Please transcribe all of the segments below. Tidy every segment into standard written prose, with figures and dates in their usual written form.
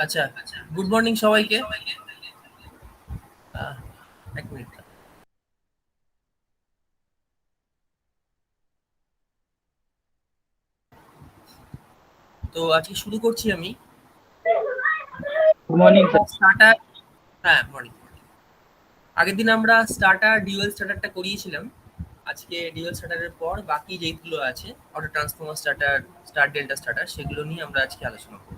আচ্ছা, good morning সবাইকে। আহ, এক মিনিট। তো আজকে শুরু করছি আমি। Good morning sir. স্টার্টার, হ্যাঁ মর্নিং। আগের দিন আমরা স্টার্টার ডিউয়েল স্টার্টারটা করিয়েছিলাম। আজকে ডিউয়েল স্টার্টারের পর বাকি যেগুলো আছে, auto transformer starter, star delta starter, সেগুলো নিয়ে আমরা আজকে আলোচনা করব।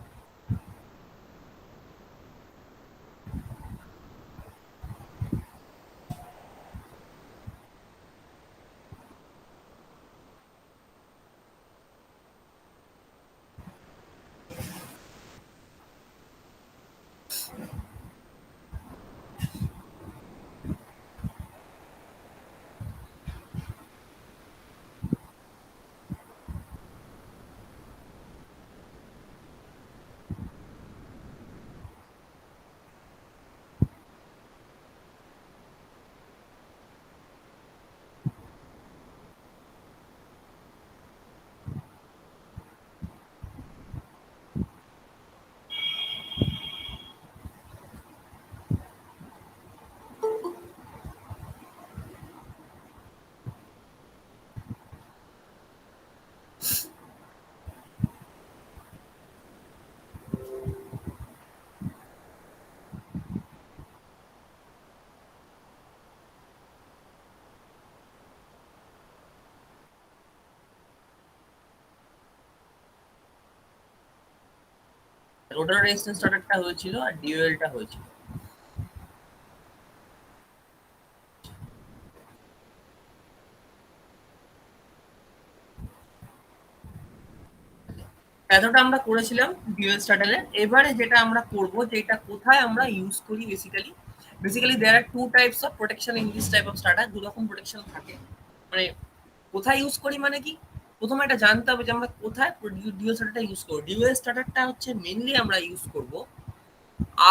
রোটার রেজিস্ট্যান্স স্টার্টারটা হয়েছিল আর ডিউয়েলটা হয়েছিল। এতটা আমরা করেছিলাম ডিউয়েল স্টার্টারে। এবারে যেটা আমরা করব, যেটা কোথায় আমরা ইউজ করি basically there are two types of protection in this type of starter. দু রকম প্রোটেকশন থাকে। মানে কোথায় ইউজ করি মানে কি, প্রথমে এটা জানতে হবে যে আমরা কোথায় ডিউয়েল স্টার্টারটা ইউজ করব। ডিউয়েল স্টার্টারটা হচ্ছে মেনলি আমরা ইউজ করব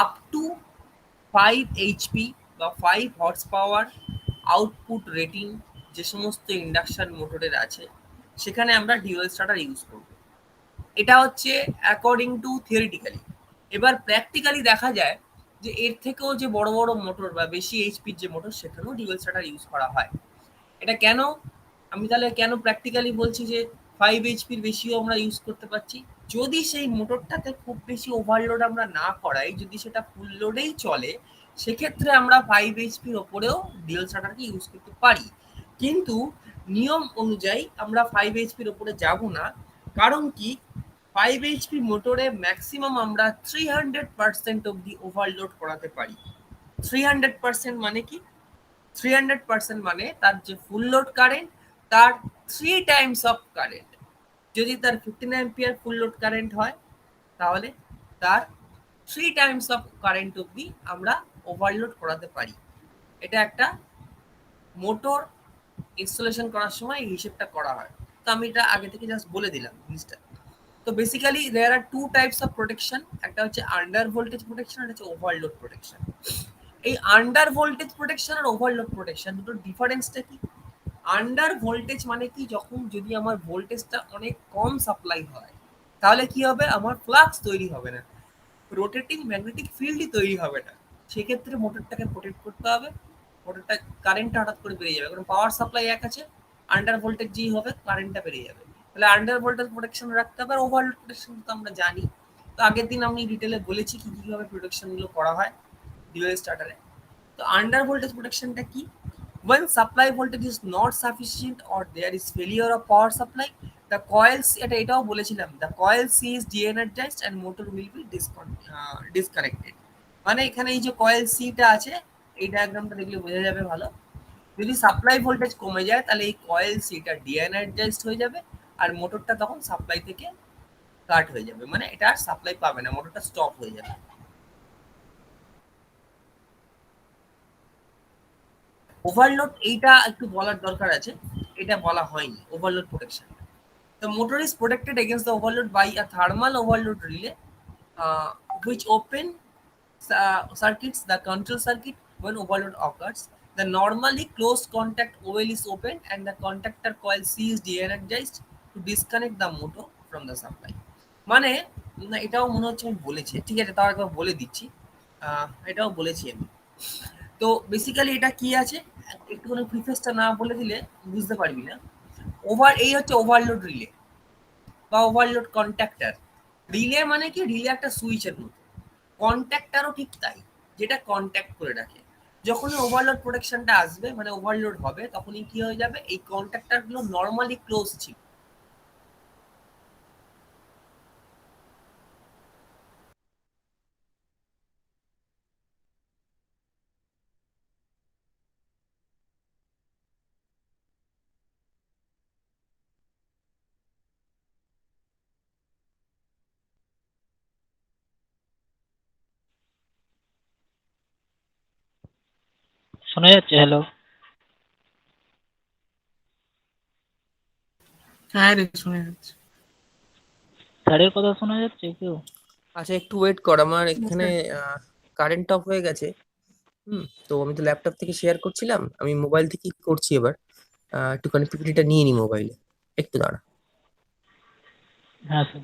আপ টু 5 HP বা 5 হর্স পাওয়ার আউটপুট রেটিং যে সমস্ত ইন্ডাকশন মোটরের আছে, সেখানে আমরা ডিউয়েল স্টার্টার ইউজ করব। এটা হচ্ছে অ্যাকর্ডিং টু থিওরিটিক্যালি। এবার প্র্যাকটিক্যালি দেখা যায় যে এর থেকেও যে বড় বড় মোটর বা বেশি এইচপির যে মোটর, সেখানেও ডিউয়েল স্টার্টার ইউজ করা হয়। এটা কেন, আমি তাহলে কেন প্র্যাকটিক্যালি বলছি যে 5 HP বেশিও আমরা ইউজ করতে পারছি? যদি সেই মোটরটাতে খুব বেশি ওভারলোড আমরা না করাই, যদি সেটা ফুল লোডেই চলে, সেক্ষেত্রে আমরা 5 HP ওপরেও ডিউয়েল স্টার্টারকে ইউজ করতে পারি। কিন্তু নিয়ম অনুযায়ী আমরা 5 HP ওপরে যাব না। কারণ কি, 5 HP মোটরে ম্যাক্সিমাম আমরা 300% অব্দি ওভারলোড করাতে পারি। 300% মানে কি? 300% মানে তার যে ফুল লোড কারেন্ট, তার 3 টাইমস অফ কারেন্ট। যদি তার 15 অ্যাম্পিয়ার ফুল লোড কারেন্ট হয়, তাহলে তার 3 টাইমস অফ কারেন্ট অব্দি আমরা ওভারলোড করাতে পারি। এটা একটা মোটর ইনস্টলেশন করার সময় এই হিসেবটা করা হয়। তো আমি এটা আগে থেকে জাস্ট বলে দিলাম জিনিসটা। তো basically there are two types of protection. একটা হচ্ছে আন্ডার ভোল্টেজ প্রোটেকশন, একটা হচ্ছে ওভারলোড প্রোটেকশন। এই আন্ডার ভোল্টেজ প্রোটেকশন আর ওভারলোড প্রোটেকশন দুটোর ডিফারেন্সটা কি? আন্ডার ভোল্টেজ মানে কি, যখন যদি আমার ভোল্টেজটা অনেক কম সাপ্লাই হয়, তাহলে কি হবে, আমার ফ্লাক্স তৈরি হবে না, রোটেটিং ম্যাগনেটিক ফিল্ডই তৈরি হবে না। সেক্ষেত্রে মোটরটাকে প্রোটেক্ট করতে হবে। মোটরটা কারেন্টটা হঠাৎ করে বেড়ে যাবে, কারণ পাওয়ার সাপ্লাই এক আছে, আন্ডার ভোল্টেজ যেই হবে কারেন্টটা বেড়ে যাবে। তাহলে আন্ডার ভোল্টেজ প্রোটেকশন রাখতে হবে। আর ওভারলোড প্রোটেকশন তো আমরা জানি। তো আগের দিন আমি ডিটেলে বলেছি কি কিভাবে প্রোটেকশনগুলো করা হয় ডিউয়েল স্টার্টারে। তো আন্ডার ভোল্টেজ প্রোটেকশনটা কি? When supply voltage is not sufficient or there is failure of power supply, the coils, এটাও বলেছিলাম, the coil C is de-energized and motor will be disconnected. মানে এখানে এই যে কয়েল সিটা আছে, এই ডায়াগ্রামটা দেখলে বোঝা যাবে ভালো। যদি সাপ্লাই ভোল্টেজ কমে যায়, তাহলে এই কয়েল সিটা ডি-এনার্জাইজড হয়ে যাবে, আর মোটরটা তখন সাপ্লাই থেকে কাট হয়ে যাবে, মানে এটা আর সাপ্লাই পাবে না, মোটরটা স্টপ হয়ে যাবে। ওভারলোড এইটা একটু বলার দরকার আছে, এটা বলা হয়নি overload protection. The motor is protected against the overload by a thermal overload relay, uh, which open circuits the control circuit when overload occurs. The normally closed contact OL is opened and the contactor coil C is de-energized to disconnect the motor from the supply. মানে না, এটাও মনে হচ্ছে আমি বলেছি, ঠিক আছে তাও একবার বলে দিচ্ছি। এটাও বলেছি আমি। তো বেসিক্যালি এটা কি আছে, একটুখানি প্রিফেসটা না বলে দিলে বুঝতে পারবি না। এই হচ্ছে ওভারলোড রিলে বা ওভারলোড কন্ট্যাক্টর। রিলে মানে কি, রিলে একটা সুইচের মতো, কন্ট্যাক্টরও ঠিক তাই, যেটা কন্ট্যাক্ট করে রাখে। যখনই ওভারলোড প্রোটেকশনটা আসবে, মানে ওভারলোড হবে, তখনই কি হয়ে যাবে, এই কন্ট্যাক্টর গুলো নর্মালি ক্লোজ ছিল। শোনা যাচ্ছে? হ্যালো? হ্যাঁ রে, শুনে যাচ্ছে। স্যারের কথা শোনা যাচ্ছে কেউ? আচ্ছা একটু ওয়েট কর, আমার এখানে কারেন্ট অফ হয়ে গেছে। তো আমি তো ল্যাপটপ থেকে শেয়ার করছিলাম, আমি মোবাইল থেকেই করছি এবার। একটুখানি পিপিটিটা নিয়ে নি মোবাইলে, একটু দাঁড়া। হ্যাঁ স্যার।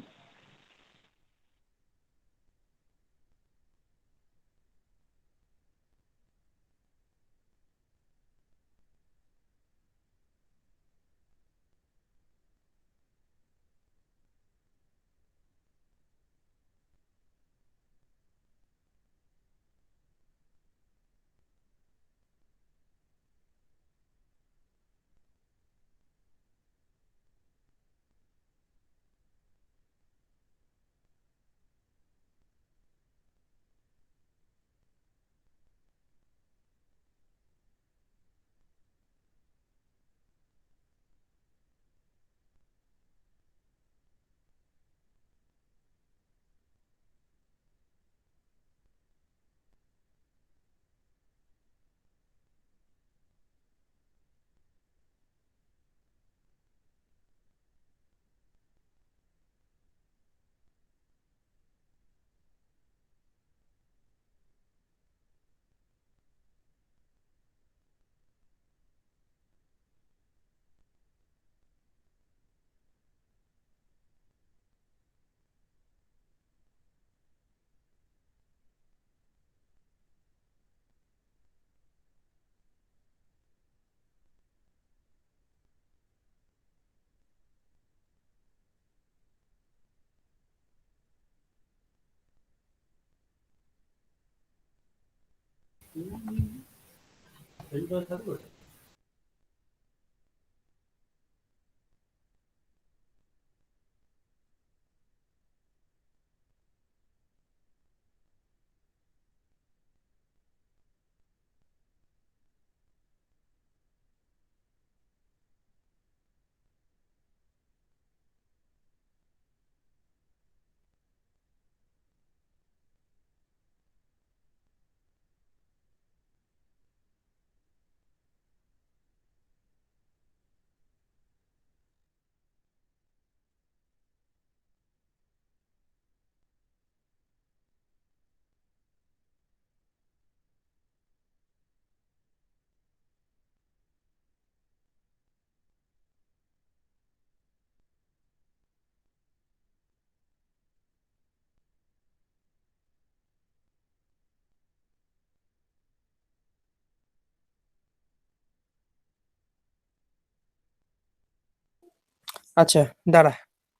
আচ্ছা দাঁড়া,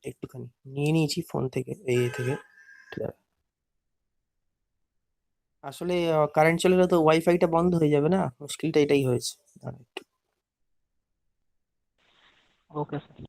একটুখানি নিয়ে নিয়েছি ফোন থেকে, থেকে। দাঁড়া। আসলে কারেন্ট চলে গেলে তো ওয়াইফাইটা বন্ধ হয়ে যাবে না, মুশকিলটা এটাই হয়েছে। দাঁড়া একটু। Okay sir.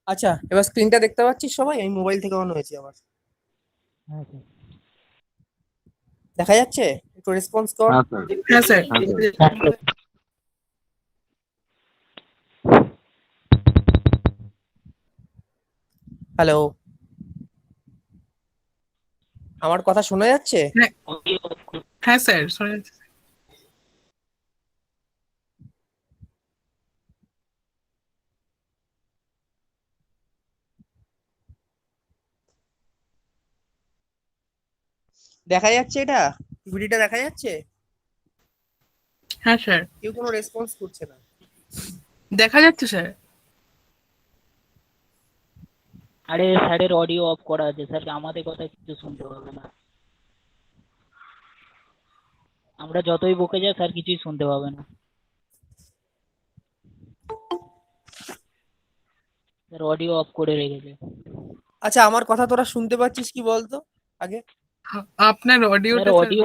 আচ্ছা, এবার স্ক্রিনটা দেখতে পাচ্ছিস সবাই? আমি মোবাইল থেকে অন হয়েছি আবার। হ্যাঁ স্যার। দেখা যাচ্ছে? একটু রেসপন্স কর। হ্যাঁ স্যার। হ্যাঁ স্যার। হ্যাঁ স্যার। হ্যাঁ স্যার। হ্যালো, আমার কথা শোনা যাচ্ছে? Audio off করুন। হ্যাঁ স্যার, শোনা যাচ্ছে। দেখা যাচ্ছে এটা? ভিডিওটা দেখা যাচ্ছে? হ্যাঁ স্যার, কেউ কোনো রেসপন্স করছে না। দেখা যাচ্ছে স্যার। আরে স্যারের অডিও অফ করা আছে স্যার, আমাদের কথা কিছু শুনতে পাবে না। আমরা যতই বকে যাই স্যার কিছুই শুনতে পাবে না। স্যার অডিও অফ করে রেখেছে। আচ্ছা, আমার কথা তোরা শুনতে পাচ্ছিস কি বলতো আগে? আপনার স্যার অডিওটা অডিও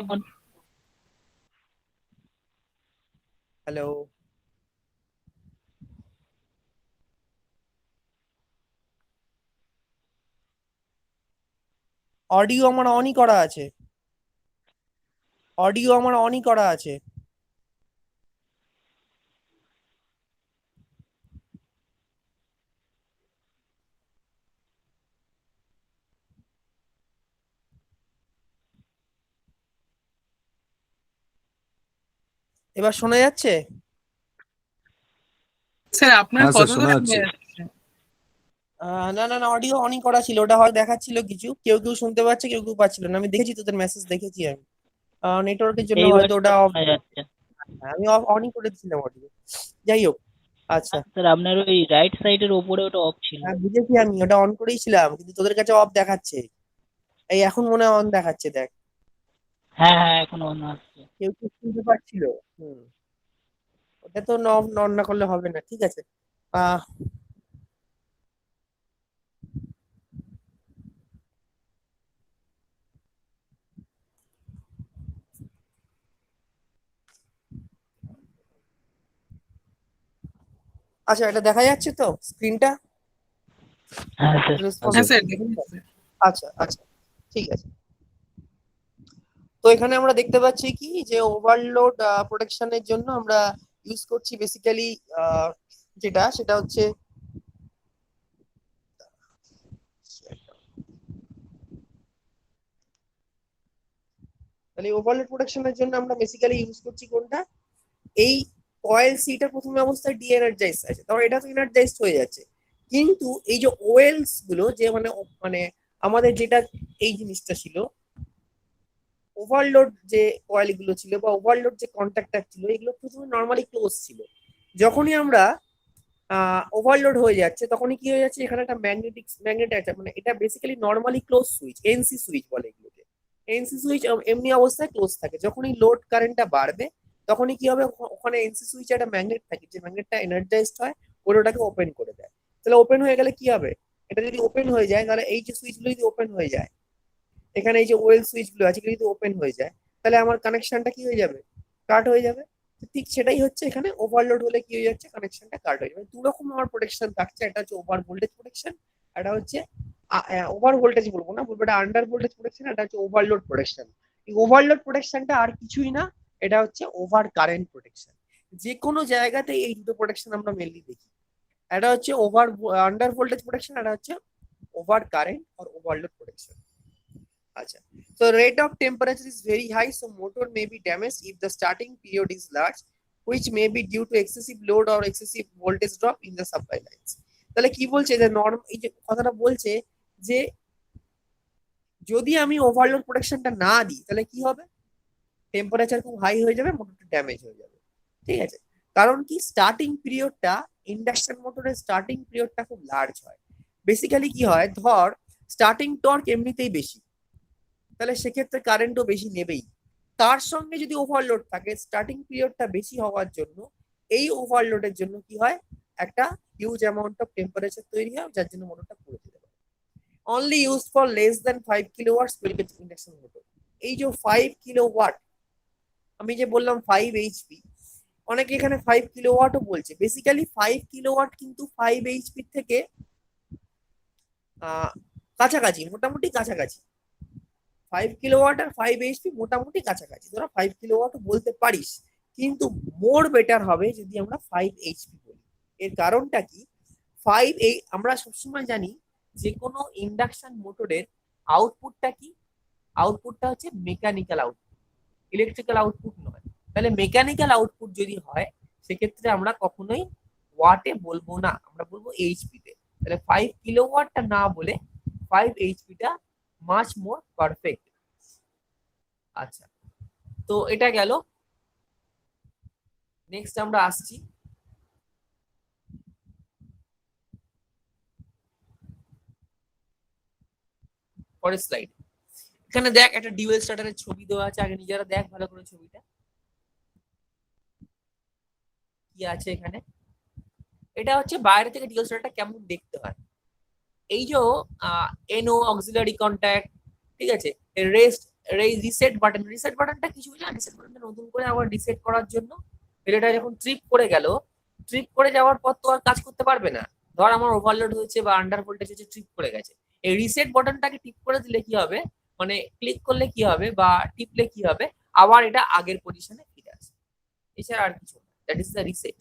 হ্যালো, অডিও আমার অনই করা আছে। অডিও আমার অনই করা আছে। এবার শোনা যাচ্ছে? স্যার আপনার হ্যাঁ স্যার, কথা তো শোনা শোনা যাচ্ছে। যাচ্ছে। না না না, অডিও অনই করা ছিল, ওটা হয়তো দেখাচ্ছিল কিছু, কেউ কেউ শুনতে পাচ্ছে, কেউ কেউ পাচ্ছিল না। আমি দেখেছি, তোদের মেসেজ দেখেছি আমি। নেটওয়ার্কের জন্য এইবার হয়তো ওটা স্যার অফ। শোনা যাচ্ছে। আমি অনই করে দিয়েছিলাম অডিও। যাই হোক, আচ্ছা। স্যার আপনার ওই রাইট সাইডের ওপরে ওটা অফ ছিল। হ্যাঁ, বুঝেছি, আমি ওটা অন করেই ছিলাম, কিন্তু তোদের কাছে অফ দেখাচ্ছে। এই এখন মনে হয় অন দেখাচ্ছে, দেখ। হ্যাঁ হ্যাঁ, এখন অন আসছে। কেউ কেউ শুনতে পাচ্ছিল। হুম, ওটা তো অন না করলে হবে না, ঠিক আছে। আহ আচ্ছা, এটা দেখা যাচ্ছে তো স্ক্রিনটা? হ্যাঁ স্যার। হ্যাঁ স্যার, দেখা যাচ্ছে। আচ্ছা আচ্ছা, ঠিক আছে। তো এখানে আমরা দেখতে পাচ্ছি কি, যে ওভারলোড প্রোটেকশনের জন্য আমরা ইউজ করছি বেসিক্যালি যেটা, সেটা হচ্ছে মানে ওভারলোড প্রোটেকশনের জন্য আমরা বেসিক্যালি ইউজ করছি কোনটা? এই কয়েল সিটা প্রথম অবস্থায় ডি এনার্জাইজ আছে, তারপর এটা তো এনার্জাইজড হয়ে যাচ্ছে। কিন্তু এই যে ওয়েলস গুলো, যে মানে আমাদের যেটা এই জিনিসটা ছিল, ওভারলোড যে কয়েল গুলো ছিল বা ওভারলোড যে কন্ট্যাক্টর ছিল, এগুলো প্রথমে নর্মালি ক্লোজ ছিল। যখনই আমরা ওভারলোড হয়ে যাচ্ছে, তখনই কি হয়ে যাচ্ছে, এখানে একটা ম্যাগনেট আছে, মানে এটা basically normally close switch, NC switch বলে এগুলোকে। এনসি সুইচ এমনি অবস্থায় ক্লোজ থাকে, যখনই লোড কারেন্টটা বাড়বে তখনই কি হবে, ওখানে এনসি সুইচে একটা ম্যাগনেট থাকে, যে ম্যাগনেটটা এনার্জাইজড হয়, ওটা ওটাকে ওপেন করে দেয়। তাহলে ওপেন হয়ে গেলে কি হবে, এটা যদি ওপেন হয়ে যায়, তাহলে এই যে সুইচগুলো যদি ওপেন হয়ে যায়, এখানে এই যে ওয়েল সুইচ গুলো আছে, এগুলো যদি ওপেন হয়ে যায়, তাহলে আমার কানেকশনটা কি হয়ে যাবে, কাট হয়ে যাবে। তো ঠিক সেটাই হচ্ছে এখানে, ওভারলোড হলে কি হয়ে যাচ্ছে, কানেকশনটা কাট হয়ে যাবে। দু রকম আমার প্রোটেকশন থাকছে, একটা হচ্ছে ওভার ভোল্টেজ প্রোটেকশন, এটা হচ্ছে ওভার ভোল্টেজ বলবো না, বলবো এটা আন্ডার ভোল্টেজ প্রোটেকশন, এটা হচ্ছে ওভারলোড প্রোটেকশন। এই ওভারলোড প্রোটেকশনটা আর কিছুই না, এটা হচ্ছে ওভার কারেন্ট প্রোটেকশন। যে কোনো জায়গাতে এই দুটো প্রোটেকশন আমরা মেনলি দেখি। এটা হচ্ছে আন্ডার ভোল্টেজ প্রোটেকশন, এটা হচ্ছে ওভার কারেন্ট আর overload protection. Acha. So rate of temperature is very high, so motor may be damaged if the starting period is large, which may be due to excessive load or excessive voltage drop in the supply lines. তাহলে কি বলছে, যে norm এই যে কথাটা বলছে, যে যদি আমি ওভারলোড প্রোটেকশনটা না দিই, তাহলে কি হবে, টেম্পারেচার খুব হাই হয়ে যাবে, মোটরটা ড্যামেজ হয়ে যাবে। ঠিক আছে, কারণ কি, স্টার্টিং পিরিয়ডটা, ইন্ডাকশন মোটরের স্টার্টিং পিরিয়ডটা খুব লার্জ হয়। বেসিক্যালি কি হয়, ধর স্টার্টিং টর্ক এমনিতেই বেশি, তাহলে সেক্ষেত্রে কারেন্টও বেশি নেবেই। তার সঙ্গে যদি ওভারলোড থাকে, স্টার্টিং পিরিয়ডটা বেশি হওয়ার জন্য, এই ওভারলোডের জন্য কি হয়, একটা হিউজ অ্যামাউন্ট অফ টেম্পারেচার তৈরি হয়, যার জন্য মোটরটা পুড়ে যেতে পারে। Only use for less than 5 kilowatts will induction motor. এই যে 5 কিলোওয়াট, আমি যে বললাম 5 এইচপি, অনেকে এখানে 5 কিলোওয়াটও বলছে। বেসিক্যালি 5 কিলোওয়াট কিন্তু 5 এইচপি থেকে কাছাকাছি, মোটামুটি কাছাকাছি। 5 কিলোওয়াট আর 5 HP মোটামুটি কাছাকাছি, তোরা 5 কিলোওয়াট বলতে পারিস, কিন্তু মোর বেটার হবে যদি আমরা 5 HP বলি। এর কারণটা কি, আমরা সবসময় জানি যে কোনো ইন্ডাকশন মোটরের আউটপুটটা কি, আউটপুটটা হচ্ছে মেকানিক্যাল আউটপুট, ইলেকট্রিক্যাল আউটপুট নয়। তাহলে মেকানিক্যাল আউটপুট যদি হয় সেক্ষেত্রে আমরা কখনোই ওয়াটে বলবো না, আমরা বলবো এইচপি তে। তাহলে 5 কিলোওয়াটটা না বলে 5 HP মাচ মোর পারফেক্ট। আচ্ছা, তো এটা গেল। নেক্সট আমরা আসছি পরের স্লাইড। এখানে দেখ একটা ডিউয়েল স্টার্টারের ছবি দেওয়া আছে, আগে নিজেরা দেখ ভালো করে ছবিটা কি আছে এখানে। এটা হচ্ছে বাইরে থেকে ডিউয়েল স্টার্টারটা কেমন দেখতে হয়। এই যে এনও অক্সিলারি কন্ট্যাক্ট, ঠিক আছে, রেস্ট, রিসেট বাটন, রিসেট বাটনটা কিছু না, রিসেট বাটনটা নতুন করে আবার রিসেট করার জন্য। রিলেটা যখন ট্রিপ করে গেল, ট্রিপ করে যাওয়ার পর তো আর কাজ করতে পারবে না। ধর আমার ওভারলোড হয়েছে বা আন্ডার ভোল্টেজ হয়েছে, ট্রিপ করে গেছে, এই রিসেট বাটনটাকে টিপ করে দিলে কি হবে, মানে ক্লিক করলে কি হবে বা টিপলে কি হবে, আবার এটা আগের পজিশনে ফিরে আসে। এছাড়া আর কিছু না, দ্যাট ইজ দ্য রিসেট।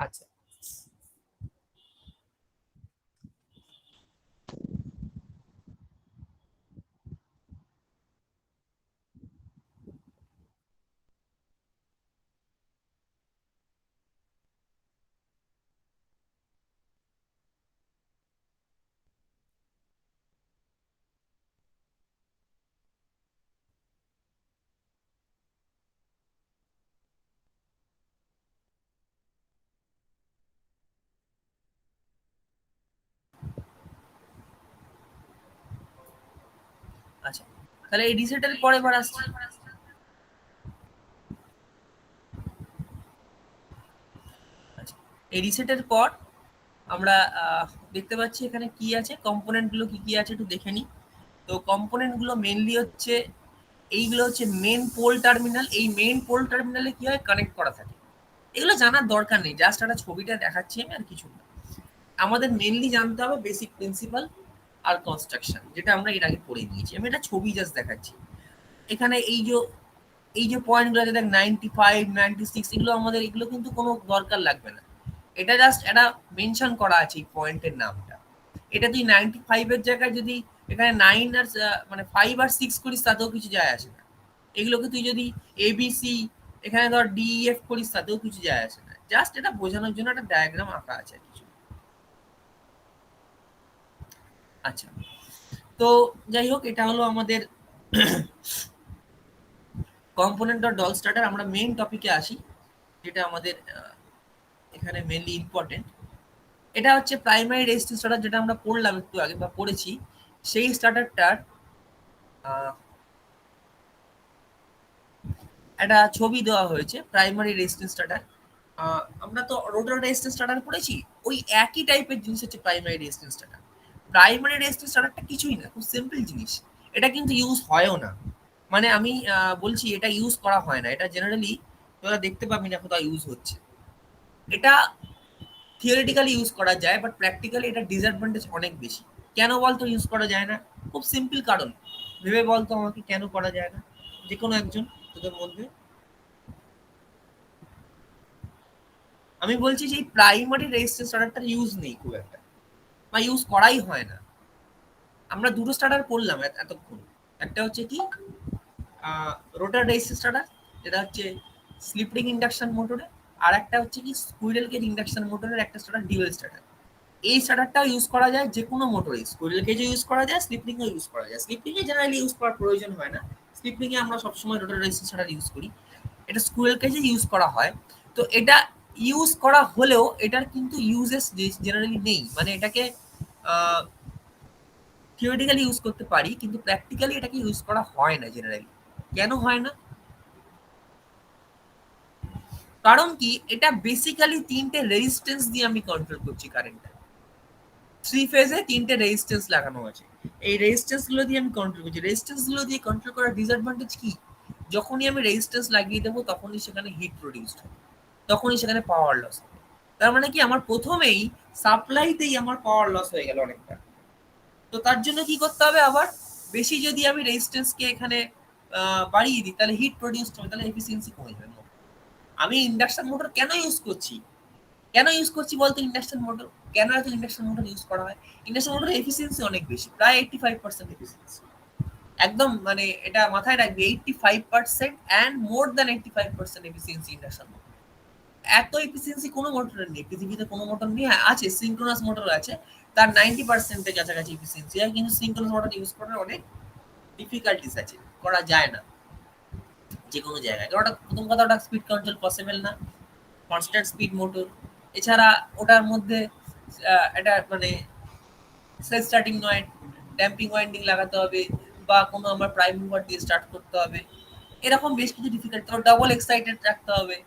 আচ্ছা, আচ্ছা, তাহলে এই রিসেটের পরে এবার আসছি। আচ্ছা, এই রিসেটের পর আমরা দেখতে পাচ্ছি এখানে কি আছে, কম্পোনেন্ট গুলো কি কি আছে একটু দেখে নিই। তো কম্পোনেন্ট গুলো মেনলি হচ্ছে এইগুলো হচ্ছে মেন পোল টার্মিনাল। এই মেন পোল টার্মিনালে কি হয়, কানেক্ট করা থাকে। এগুলো জানার দরকার নেই, জাস্ট একটা ছবিটা দেখাচ্ছি আমি, আর কিছু না। আমাদের মেনলি জানতে হবে বেসিক প্রিন্সিপাল আর কনস্ট্রাকশন, যেটা আমরা এর আগে পড়ে নিয়েছি। আমি এটা ছবি জাস্ট দেখাচ্ছি। এখানে এই যে পয়েন্টগুলো আছে, দেখ 95, 96, এগুলো আমাদের, এগুলো কিন্তু কোনো দরকার লাগবে না। এটা জাস্ট এটা মেনশন করা আছে এই পয়েন্টের নামটা। এটা তুই 95 এর জায়গায় যদি এখানে 9 আর মানে 5 আর 6 করিস তাতেও কিছু যায় আসে না। এগুলোকে তুই যদি এবিসি এখানে ধর ডিইএফ করিস তাতেও কিছু যায় আসে না। জাস্ট এটা বোঝানোর জন্য একটা ডায়াগ্রাম আঁকা আছে কিছু। আচ্ছা, তো যাই হোক, এটা হলো আমাদের কম্পোনেন্ট ডট ডল স্টার্টার। আমরা মেইন টপিকে আসি, যেটা আমাদের এখানে মেইনলি ইম্পর্টেন্ট। এটা হচ্ছে প্রাইমারি রেজিস্ট্যান্স স্টার্টার, যেটা আমরা পড়লাম একটু আগে বা পড়েছি। সেই স্টার্টারটার একটা ছবি দেওয়া হয়েছে, প্রাইমারি রেজিস্ট্যান্স স্টার্টার। আমরা তো রোটার রেজিস্ট্যান্স স্টার্টার পড়েছি, ওই একই টাইপের জিনিস হচ্ছে primary resistance starter. Primary resistance স্টার্টারটা কিছুই না, খুব সিম্পল জিনিস। এটা কিন্তু ইউজ হয়ও না, মানে আমি বলছি এটা ইউজ করা হয় না। এটা জেনারেলি তোরা দেখতে পাবি না কোথাও ইউজ হচ্ছে। এটা থিওরিটিক্যালি ইউজ করা যায়, বাট প্র্যাকটিক্যালি এটা ডিসঅ্যাডভান্টেজ অনেক বেশি। কেন বলতো ইউজ করা যায় না? খুব সিম্পল কারণ, ভেবে বলতো আমাকে কেন করা যায় না, যে কোনো একজন তোদের মধ্যে। আমি বলছি যে প্রাইমারি রেজিস্ট্যান্স স্টার্টারটার ইউজ নেই খুব একটা, বা ইউজ করাই হয় না। আমরা দুটো স্টার্টার পড়লাম এতক্ষণ। একটা হচ্ছে কি রোটার রেজিস্ট্যান্স স্টার্টার, যেটা হচ্ছে স্লিপ রিং ইন্ডাকশন মোটরে, আর একটা হচ্ছে কি স্কুইরেল কেজ ইন্ডাকশন মোটরের একটা স্টার্টার, ডিউয়েল স্টার্টার। এই স্টার্টারটাও ইউজ করা যায় যে কোনো মোটরে, স্কুইরেল কেজও ইউজ করা যায়, স্লিপ রিংও ইউজ করা যায়। স্লিপ রিংয়ে জেনারেলি ইউজ করার প্রয়োজন হয় না, স্লিপ রিংয়ে আমরা সবসময় রোটার রেজিস্ট্যান্স স্টার্টার ইউজ করি। এটা স্কুইরেল কেজে ইউজ করা হয়। তো এটা ইউজ করা হলেও এটার কিন্তু ইউজেস জেনারেলি নেই, মানে এটাকে থিওরিটিক্যালি ইউজ করতে পারি, কিন্তু প্র্যাকটিক্যালি এটাকে ইউজ করা হয় না জেনারেলি। কেন হয় না? কারণ কি, এটা বেসিক্যালি তিনটে রেজিস্ট্যান্স দিয়ে আমি কন্ট্রোল করছি কারেন্টটা। 3 ফেজে তিনটে রেজিস্ট্যান্স লাগানো আছে, এই রেজিস্ট্যান্স গুলো দিয়ে আমি কন্ট্রোল করছি। রেজিস্ট্যান্স গুলো দিয়ে কন্ট্রোল করার ডিসঅ্যাডভান্টেজ কি, যখনই আমি রেজিস্ট্যান্স লাগিয়ে দেবো তখনই সেখানে হিট প্রডিউসড হবে, তখনই সেখানে পাওয়ার লস হবে। তার মানে কি আমার প্রথমেই সাপ্লাইতেই আমার পাওয়ার লস হয়ে গেল অনেকটা। তো তার জন্য কি করতে হবে, আবার বেশি যদি আমি রেজিস্ট্যান্সকে এখানে বাড়িয়ে দিই তাহলে হিট প্রডিউসড হবে, তাহলে এফিসিয়েন্সি কমে যাবে। আমি ইন্ডাকশন মোটর কেন ইউজ করছি, বলতো ইন্ডাকশন মোটর কেন এত ইন্ডাকশন মোটর ইউজ করা হয়? ইন্ডাকশন মোটর এফিসিয়েন্সি অনেক বেশি, প্রায় 85% এফিসিয়েন্সি। একদম মানে এটা মাথায় রাখবে, 85% and more than 85% efficiency induction motor. এত এফিসিয়েন্সি কোনো মোটরের নেই, পৃথিবীতে কোনো মোটর নেই। হ্যাঁ আছে, সিঙ্ক্রোনাস মোটর আছে, তার 90% এর কাছাকাছি এফিসিয়েন্সি হয়, কিন্তু সিঙ্ক্রোনাস মোটর ইউজ করার অনেক ডিফিকাল্টিস আছে, করা যায় না যে কোনো জায়গায়। কারণ ওটা প্রথম কথা, ওটা স্পিড কন্ট্রোল পসিবল না, কনস্ট্যান্ট স্পিড মোটর। এছাড়া ওটার মধ্যে এটা মানে সেলফ স্টার্টিং নয়, ড্যাম্পিং ওয়াইন্ডিং লাগাতে হবে, বা কোনো আমার প্রাইম মুভার দিয়ে স্টার্ট করতে হবে, এরকম বেশ কিছু ডিফিকাল্ট। তারপর ডাবল এক্সাইটেড রাখতে হবে,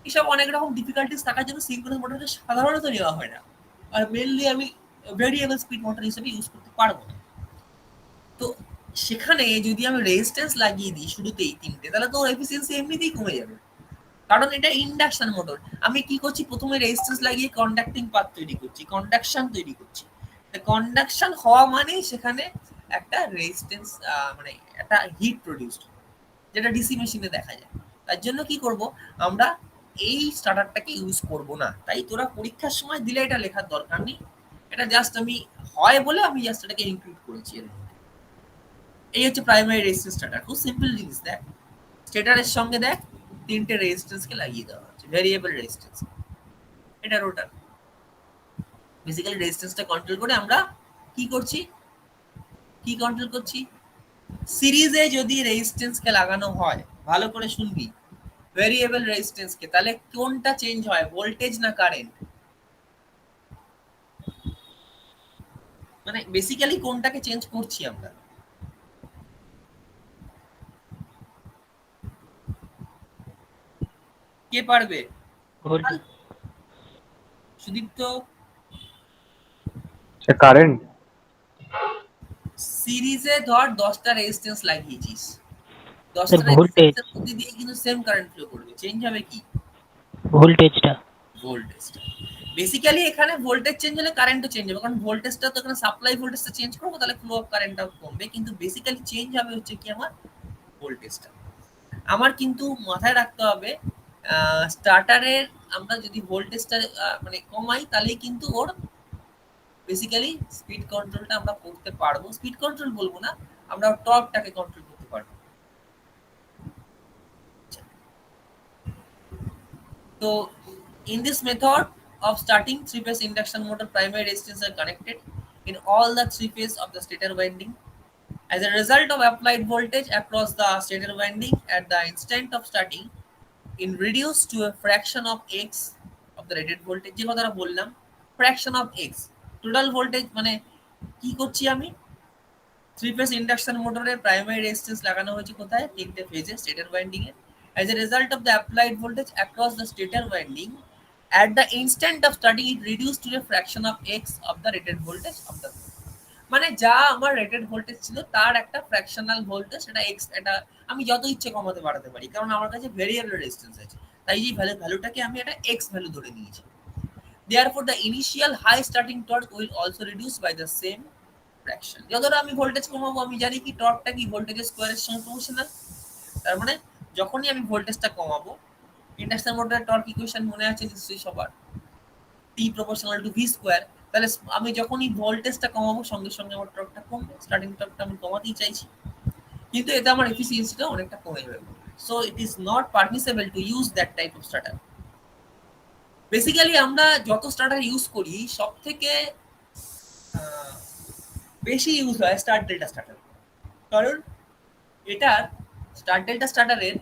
এসব অনেক রকম ডিফিকাল্টিস থাকার জন্য সিঙ্ক্রোনাস মোটরকে সাধারণত নেওয়া হয় না, আর মেনলি আমি ভেরিয়েবল স্পিড মোটর হিসেবে ইউজ করতে পারবো না। তো সেখানে যদি আমি রেজিস্ট্যান্স লাগিয়ে দিই শুরুতেই 3টে, তাহলে তো এফিসিয়েন্সি এমনিতেই কমে যাবে, কারণ এটা ইন্ডাকশন মোটর। আমি কি করছি, প্রথমে রেজিস্ট্যান্স লাগিয়ে কন্ডাক্টিং পাথ তৈরি করছি, কন্ডাকশন তৈরি করছি। কন্ডাকশন হওয়া মানে সেখানে একটা রেজিস্ট্যান্স মানে একটা হিট প্রডিউসড, যেটা ডিসি মেশিনে দেখা যায়। তার জন্য কি করব, আমরা এই স্টার্টারটাকে ইউজ করব না। তাই তোরা পরীক্ষার সময় দিলে এটা লেখার দরকার নেই, এটা জাস্ট আমি হয় বলে আমি জাস্ট এটাকে ইনক্লুড করেছি এর মধ্যে। এই হচ্ছে প্রাইমারি রেজিস্ট্যান্স স্টার্টার, খুব সিম্পল জিনিস। দেখ স্টেটারের সঙ্গে দেখ 3টে রেজিস্ট্যান্সকে লাগিয়ে দেওয়া হচ্ছে, ভেরিয়েবল রেজিস্ট্যান্স। এটা রোটার। বেসিক্যালি রেজিস্ট্যান্সটা কন্ট্রোল করে আমরা কি করছি, কি কন্ট্রোল করছি, সিরিজে যদি রেজিস্ট্যান্সকে লাগানো হয়, ভালো করে শুনবি, ভেরিয়েবল রেজিস্ট্যান্সকে, তাহলে কোনটা চেঞ্জ হয়, ভোল্টেজ না কারেন্ট? মানে বেসিক্যালি কোনটাকে চেঞ্জ করছি আমরা? কে পারবে? ভোল্টেজ। সুদীপ্ত? সে কারেন্ট। সিরিজে ধর 10টা রেজিস্ট্যান্স লাগিয়েছিস, 10টা স্যার ভোল্টেজ, রেজিস্ট্যান্সের মধ্যে দিয়ে কিন্তু সেম কারেন্ট ফ্লো করবে, চেঞ্জ হবে কি? ভোল্টেজটা। ভোল্টেজটা। বেসিক্যালি এখানে ভোল্টেজ চেঞ্জ হলে কারেন্টও চেঞ্জ হবে, কারণ ভোল্টেজটা তো এখানে সাপ্লাই ভোল্টেজটা চেঞ্জ করবো, তাহলে ফ্লো অফ কারেন্টটাও কমবে, কিন্তু বেসিক্যালি চেঞ্জ হবে হচ্ছে কি আমার ভোল্টেজটা। আমার কিন্তু মাথায় রাখতে হবে, স্টার্টারের আমরা যদি ভোল্টেজটা মানে কমাই, তাহলেই কিন্তু ওর বেসিক্যালি স্পিড কন্ট্রোলটা আমরা করতে পারবো। স্পিড কন্ট্রোল বলবো না, আমরা টর্কটাকে কন্ট্রোল করতে পারবো। So, in this method of starting three-phase induction motor, primary resistors are connected in all the three phase of the stator winding. As a result of applied voltage across the stator winding at the instant of starting, in reduced to a fraction of x of the rated voltage. যে কথাটা বললাম, fraction of x, total voltage মানে কি করছি আমি, three phase induction মোটরের primary resistance লাগানো হয়েছে কোথায়, 3টে ফেজে stator winding A. As a result of the applied voltage across the stator winding, at the instant of starting, it reduced to a fraction of x of the rated voltage of the মানে যা আমার rated voltage ছিল তার একটা fractional voltage, এটা x, এটা আমি যত ইচ্ছে কমাতে বাড়াতে পারি, কারণ আমার কাছে ভেরিয়েবল রেজিস্ট্যান্স আছে, তাই এই ভ্যালুটাকে আমি একটা এক্স ভ্যালু ধরে নিয়েছি। Therefore, the initial high starting torque will also reduce by the same fraction. যতটা আমি ভোল্টেজ কমাবো, আমি জানি কি টর্কটা কি ভোল্টেজের স্কোয়ারের সঙ্গে প্রপোর্শনাল। তার মানে যখনই আমি ভোল্টেজটা কমাবো, ইন্ডাকশন মোটরের টর্ক ইকুয়েশন মনে আছে নিশ্চয়ই সবার, T proportional to V square, তাহলে আমি যখনই ভোল্টেজটা কমাবো সঙ্গে সঙ্গে আমার টর্কটা কমবে, স্টার্টিং টর্কটা আমি কমাতেই চাইছি, কিন্তু এতে আমার এফিসিয়েন্সিটা অনেকটা কমে যাবে। So it is not permissible to use that type of starter. Basically আমরা যত স্টার্টার ইউজ করি সব থেকে বেশি ইউজ হয় স্টার ডেল্টা স্টার্টার, কারণ এটার স্টার ডেল্টা স্টার্টারের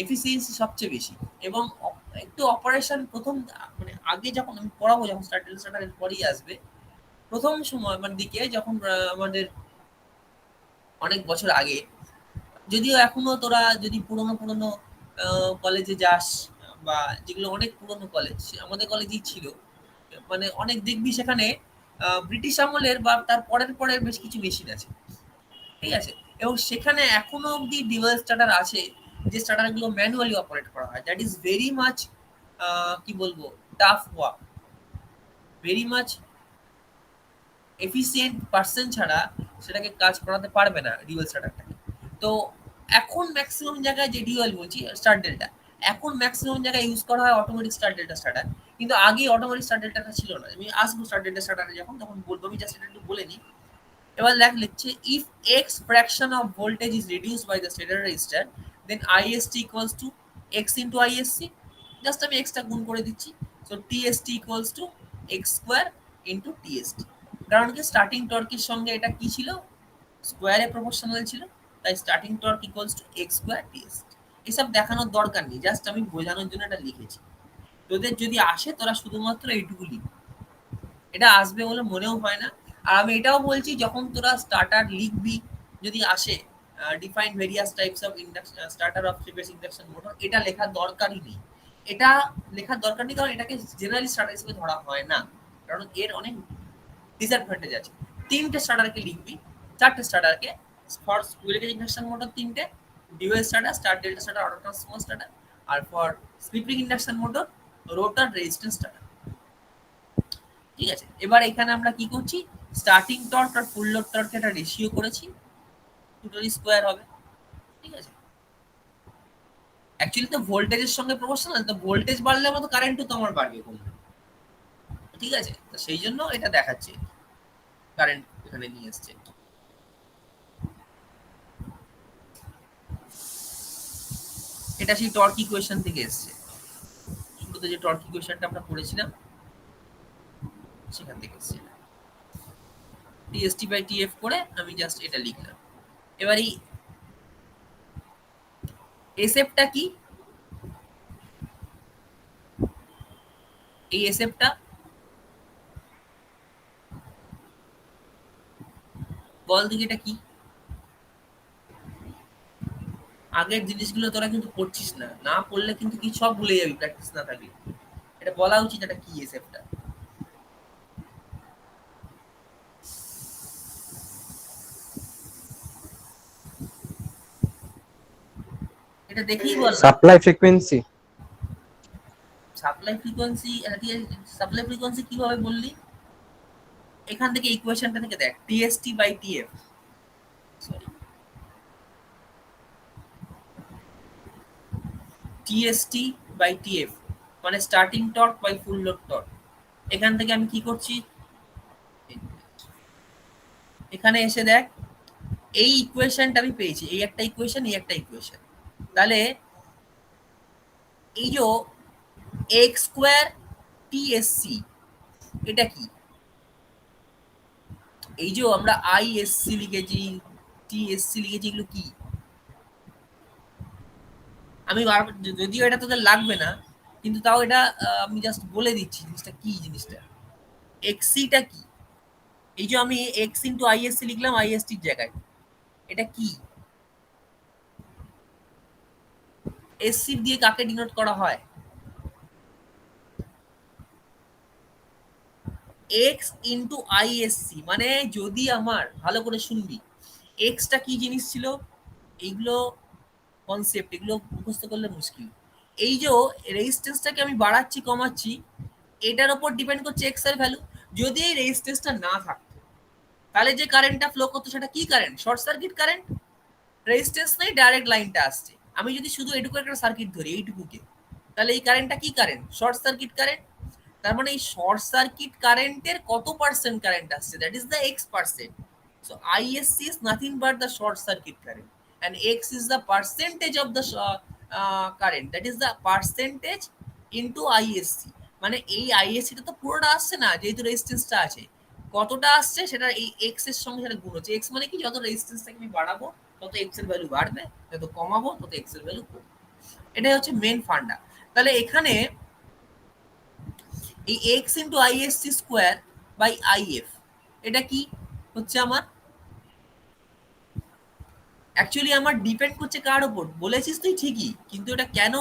এফিসিয়েন্সি সবচেয়ে বেশি, এবং একটু অপারেশন প্রথম মানে আগে যখন আমি পড়াবো, যখন স্টার ডেল্টা স্টার্টারের পরেই আসবে, প্রথম সময় মানে দিকে যখন আমাদের অনেক বছর আগে, যদিও এখনো তোরা যদি পুরোনো কলেজে যাস, বা যেগুলো অনেক পুরোনো কলেজ, আমাদের কলেজেই ছিল, মানে অনেক দেখবি সেখানে ব্রিটিশ আমলের বা তার পরের বেশ কিছু মেশিন আছে, ঠিক আছে। এবং সেখানে এখনো অবধি ডিউয়াল স্টার্টার আছে যে স্টার্টারগুলো ম্যানুয়ালি অপারেট করা হয়। দ্যাট ইজ ভেরি মাচ কি বলবো tough work, very much efficient person ছাড়া সেটাকে কাজ করাতে পারবে না ডিউয়াল স্টার্টারটাকে। তো এখন ম্যাক্সিমাম জায়গায় যে ডিউয়াল বলছি স্টার্ট ডেল্টা, এখন ম্যাক্সিমাম জায়গায় ইউজ করা হয় অটোমেটিক স্টার্ট ডেল্টা স্টার্টার, কিন্তু আগে অটোমেটিক স্টার্ট ডেল্টাটা ছিল না। আমি আসবো স্টার্ট ডেল্টা স্টার্টারে যখন, তখন বলবো, আমি জাস্ট এটা একটু বলে নিই। এবার লিখছে if x fraction of voltage is reduced by the stator resistance then IST equals to x into ISC. Just আমি এক্সটা গুণ করে দিচ্ছি। So TST equals to x square into TST. কারণ কি স্টার্টিং টর্কের সঙ্গে এটা কি ছিল, স্কোয়ারে প্রপোর্শনাল ছিল, তাই starting torque equals to x square TST. এসব দেখানোর দরকার নেই, জাস্ট আমি বোঝানোর জন্য এটা লিখেছি। তোদের যদি আসে তোরা শুধুমাত্র এইটুকু লিখবি, এটা আসবে বলে মনেও হয় না। আর আমি এটাও বলছি, যখন তোরা স্টার্টার লিখবি যদি আসে define various types of induction starter of three phase induction motor, এটা লেখার দরকারই নেই। এটা লেখার দরকার নেই কারণ এটাকে জেনারেলি স্টার্টার হিসেবে ধরা হয় না, কারণ এর অনেক ডিসঅ্যাডভান্টেজ আছে। তিনটে স্টার্টারকে লিখবি, চারটে স্টার্টারকে, for squirrel cage induction motor তিনটে, dual starter, start delta starter, auto transformer starter, আর for slip ring induction motor rotor resistance starter. ঠিক আছে, এবার এখানে আমরা কি করছি, স্টার্টিং টর্ক আর ফুল লোড টর্ক একটা রেশিও করেছি, টোটালি স্কোয়ার হবে। ঠিক আছে, অ্যাকচুয়ালি তো ভোল্টেজের সঙ্গে প্রপোর্শনাল, তো ভোল্টেজ বাড়লে আমার তো কারেন্টও তো আমার বাড়বে, কমবে। ঠিক আছে, তো সেই জন্য এটা দেখাচ্ছে, কারেন্ট এখানে নিয়ে এসছে। এটা সেই টর্ক ইকুয়েশন থেকে এসছে, শুরুতে যে টর্ক ইকুয়েশনটা আমরা পড়েছিলাম সেখান থেকে এসছে। টিএসটি বাই টিএফ করে আমি জাস্ট এটা লিখলাম। এবার এই এসএফটা কি, এই এসএফটা বল দিকে, এটা কি? আগের জিনিসগুলো তোরা কিন্তু পড়ছিস না, না পড়লে কিন্তু কি সব ভুলে যাবি প্র্যাকটিস না থাকলে। এটা বলা উচিত এটা কি এসএফটা। এটা দেখেই বল। Supply frequency, supply frequency, supply frequency কিভাবে বললি? এখান থেকে ইকুয়েশনটা থেকে দেখ, TST by TF, sorry TST by TF মানে starting torque by full load torque. এখান থেকে আমি কি করছি, এখানে এসে দেখ এই ইকুয়েশনটা আমি পেয়েছি, এই একটা ইকুয়েশন, এই একটা ইকুয়েশন। তাহলে এই যে এক্স স্কোয়ার টিএসসি এটা কি, এই যে আমরা আইএসসি লিখেছি, টিএসসি লিখেছি, এগুলো কি? আমি যদিও এটা তোদের লাগবে না, কিন্তু তাও এটা আমি জাস্ট বলে দিচ্ছি জিনিসটা কি, জিনিসটা এক্সিটা কি। এই যে আমি এক্স ইন্টু আইএসসি লিখলাম আইএসটির জায়গায়, এটা কি? এসসি দিয়ে কাকে ডিনোট করা হয়? এক্স ইন্টু আইএসসি মানে, যদি আমার, ভালো করে শুনবি, এক্সটা কি জিনিস ছিল, এইগুলো কনসেপ্ট, এগুলো মুখস্থ করলে মুশকিল। এই যে রেজিস্ট্যান্সটাকে আমি বাড়াচ্ছি কমাচ্ছি, এটার উপর ডিপেন্ড করছে এক্স এর ভ্যালু। যদি এই রেজিস্ট্যান্সটা না থাকতো তাহলে যে কারেন্টটা ফ্লো করতো সেটা কি current? Short circuit current. Resistance নেই, ডাইরেক্ট লাইনটা আসছে। আমি যদি শুধু এটুকু একটা সার্কিট ধরি, এইটুকুকে, তাহলে এই কারেন্টটা কি কারেন্ট? Short circuit current. তার মানে এই শর্ট সার্কিট কারেন্টের কত পার্সেন্ট কারেন্ট আসছে, that is the x percent. So ISC is nothing but the short circuit current and x is the percentage of the current, that is the percentage into ISC। মানে এই ISC টা তো পুরোটা আসছে না, যেহেতু রেজিস্ট্যান্সটা আছে, কতটা আসছে সেটা এই x এর সঙ্গে সেটা গুণ হচ্ছে। x মানে কি, যত রেজিস্ট্যান্সটাকে আমি বাড়াবো তত x এর ভ্যালু বাড়বে, যত কমাবো তত x এর ভ্যালু কমবে। এটাই হচ্ছে মেন ফান্ডা। তাহলে এখানে এই x into ISC square by IF এটা কি হচ্ছে আমার? অ্যাকচুয়ালি আমার ডিপেন্ড করছে কার উপর, বলেছিস তুই ঠিকই, কিন্তু এটা কেন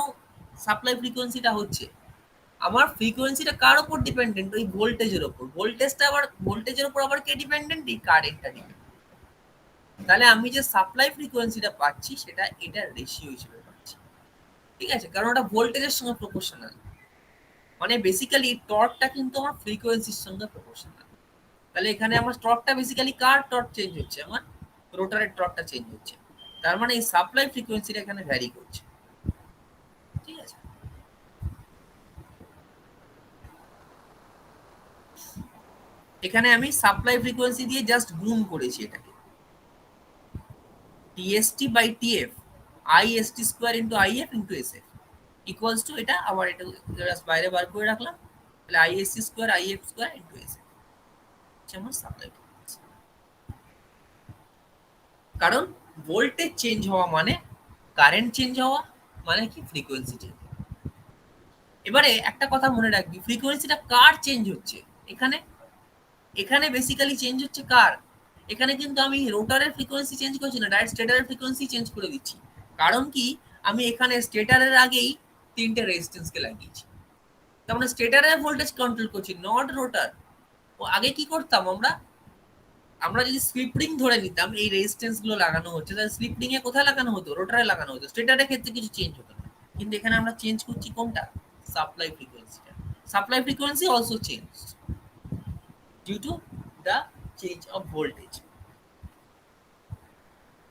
সাপ্লাই ফ্রিকোয়েন্সিটা হচ্ছে, আমার ফ্রিকোয়েন্সিটা কার উপর ডিপেন্ডেন্ট? ওই ভোল্টেজের উপর। ভোল্টেজটা আবার, ভোল্টেজের উপর আবার কে ডিপেন্ডেন্ট? এই কারেন্টটা ডিপেন্ডেন্ট। তাহলে আমি যে সাপ্লাই ফ্রিকোয়েন্সিটা পাচ্ছি সেটা এটা রেশিও হিসেবে পাচ্ছি, ঠিক আছে, কারণ ওটা ভোল্টেজের সঙ্গে প্রপোর্শনাল। মানে বেসিক্যালি টর্কটা কিন্তু আমার ফ্রিকোয়েন্সির সঙ্গে প্রপোর্শনাল। তাহলে এখানে আমার টর্কটা বেসিক্যালি কার টর্ক চেঞ্জ হচ্ছে, আমার রোটারের টর্কটা চেঞ্জ হচ্ছে, তার মানে এই সাপ্লাই ফ্রিকোয়েন্সিটা এখানে ভ্যারি করছে, ঠিক আছে। এখানে আমি সাপ্লাই ফ্রিকোয়েন্সি দিয়ে জাস্ট গুণ করেছি এটাকে, TST by TF IST square into IF into SF equals to এটা, আবার এটা জাস্ট বাইরে বার করে রাখলাম, তাহলে IST square IF square into SF আমার সাপ্লাই ফ্রিকোয়েন্সি। কারণ ভোল্টেজ চেঞ্জ হওয়া মানে কারেন্ট চেঞ্জ হওয়া, মানে কি ফ্রিকোয়েন্সি চেঞ্জ। এবারে একটা কথা মনে রাখবি, ফ্রিকোয়েন্সিটা কার চেঞ্জ হচ্ছে, এখানে এখানে বেসিক্যালি চেঞ্জ হচ্ছে কার, এখানে কিন্তু আমি রোটারের ফ্রিকোয়েন্সি চেঞ্জ করছি না, ডাইরেক্ট স্টেটারের ফ্রিকোয়েন্সি চেঞ্জ করে দিচ্ছি। কারণ কি, আমি এখানে স্টেটারের আগেই তিনটে রেজিস্ট্যান্সকে লাগিয়েছি, তার মানে স্টেটারের ভোল্টেজ কন্ট্রোল করছি, নট রোটার। ও আগে কি করতাম আমরা যদি স্লিপ রিং ধরে নিতাম, এই রেজিস্ট্যান্স গুলো লাগানো হচ্ছে, তাহলে স্লিপ রিং এ কোথায় লাগানো হতো, রোটারে লাগানো হতো, স্টেটারের ক্ষেত্রে কিছু চেঞ্জ হতো না। কিন্তু এখানে আমরা চেঞ্জ করছি কোনটা, সাপ্লাই ফ্রিকোয়েন্সিটা। Supply frequency also change due to the change of voltage.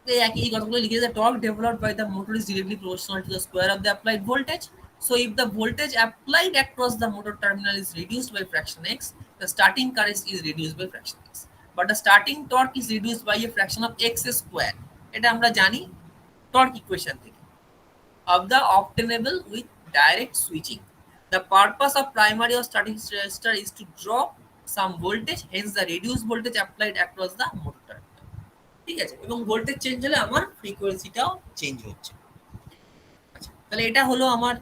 এই একই কথাগুলো লিখে দিয়েছে, torque developed by the motor is directly proportional to the square of the applied voltage. So if the voltage applied across the motor terminal is reduced by fraction x, the starting current is reduced by fraction x. But the starting torque is reduced by a fraction of x square. এটা আমরা জানি torque equation থেকে, of the obtainable with direct switching. The purpose of primary or starting resistor is to draw some voltage, hence the reduced voltage applied across the motor terminal. ঠিক আছে, এবং voltage change হলে আমার ফ্রিকোয়েন্সিটাও change হচ্ছে। আচ্ছা, তাহলে এটা হলো আমার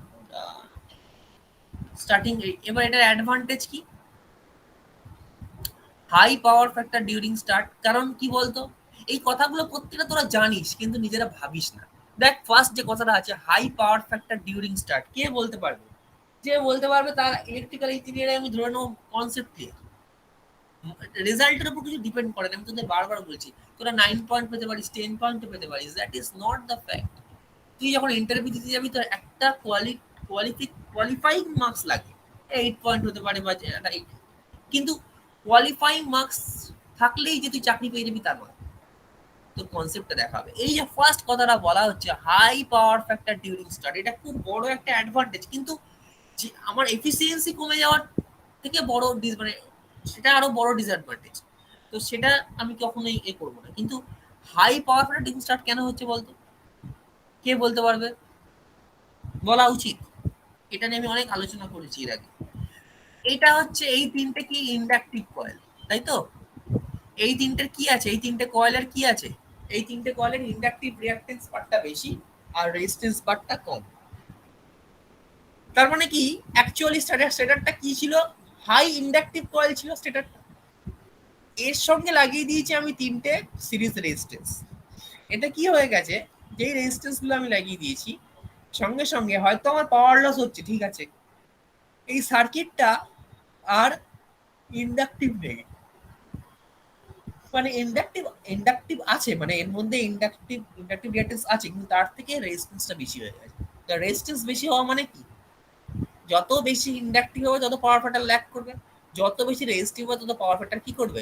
স্টার্টিং রেট। এবার এটার অ্যাডভান্টেজ কি, high power factor during start. কারণ কি বলতো, এই কথাগুলো প্রত্যেকটা তোরা জানিস কিন্তু নিজেরা ভাবিস না। দেখ, ফার্স্ট যে কথাটা আছে high power factor during start, কে বলতে পারবে, যে বলতে পারবে তার ইলেকট্রিক্যাল ইঞ্জিনিয়ারে আমি ধরে নেব কনসেপ্ট ক্লিয়ার, রেজাল্টের উপর কিছু ডিপেন্ড করে না। আমি তোদের বারবার বলছি, তোরা 9 পয়েন্ট পেতে পারিস, 10 পয়েন্ট পেতে পারিস, that is not the fact. তুই যখন ইন্টারভিউ দিতে যাবি তোর একটা কোয়ালিফাইং মার্কস লাগে, 8 পয়েন্ট হতে পারে বা 8, কিন্তু কোয়ালিফাইং মার্কস থাকলেই যে তুই চাকরি পেয়ে যাবি তার নয়, তোর কনসেপ্টটা দেখাবে। এই যে ফার্স্ট কথাটা বলা হচ্ছে high power factor during start, এটা খুব বড় একটা অ্যাডভান্টেজ। কিন্তু যে আমার এফিসিয়েন্সি কমে যাওয়ার থেকে বড় মানে সেটা আরো বড় ডিসঅ্যাডভান্টেজ, তো সেটা আমি কখনোই করবো না। কিন্তু high power factor during start কেন হচ্ছে বলতো, কে বলতে পারবে, বলা উচিত। এটা নিয়ে আমি অনেক আলোচনা করেছি এর আগে। এটা হচ্ছে এই তিনটে কি ইন্ডাকটিভ কয়েল, তাই তো? এই তিনটের কি আছে, এই তিনটে কয়েলের কি আছে, এই তিনটে কয়েলের ইন্ডাকটিভ রিঅ্যাকট্যান্স পার্টটা বেশি আর রেজিস্ট্যান্স পার্টটা কম। তার মানে কি অ্যাকচুয়ালি স্টেটারটা কি ছিল, হাই ইন্ডাকটিভ কয়েল ছিল স্টেটারটা, এর সঙ্গে লাগিয়ে দিয়েছি আমি তিনটে সিরিজ রেজিস্ট্যান্স। এটা কি হয়ে গেছে, যেই রেজিস্ট্যান্স গুলো আমি লাগিয়ে দিয়েছি সঙ্গে সঙ্গে হয়তো আমার পাওয়ার লস হচ্ছে, ঠিক আছে, এই সার্কিটটা আর ইন্ডাকটিভ নেই, মানে ইন্ডাকটিভ আছে, মানে এর মধ্যে ইন্ডাকটিভ রিঅ্যাকট্যান্স আছে, কিন্তু তার থেকে রেজিস্ট্যান্সটা বেশি হয়ে গেছে। তো রেজিস্ট্যান্স বেশি হওয়া মানে কি, যত বেশি ইন্ডাকটিভ হবে তত পাওয়ার ফ্যাক্টর ল্যাগ করবে, যত বেশি রেজিস্টিভ হবে তত পাওয়ার ফ্যাক্টর কি করবে,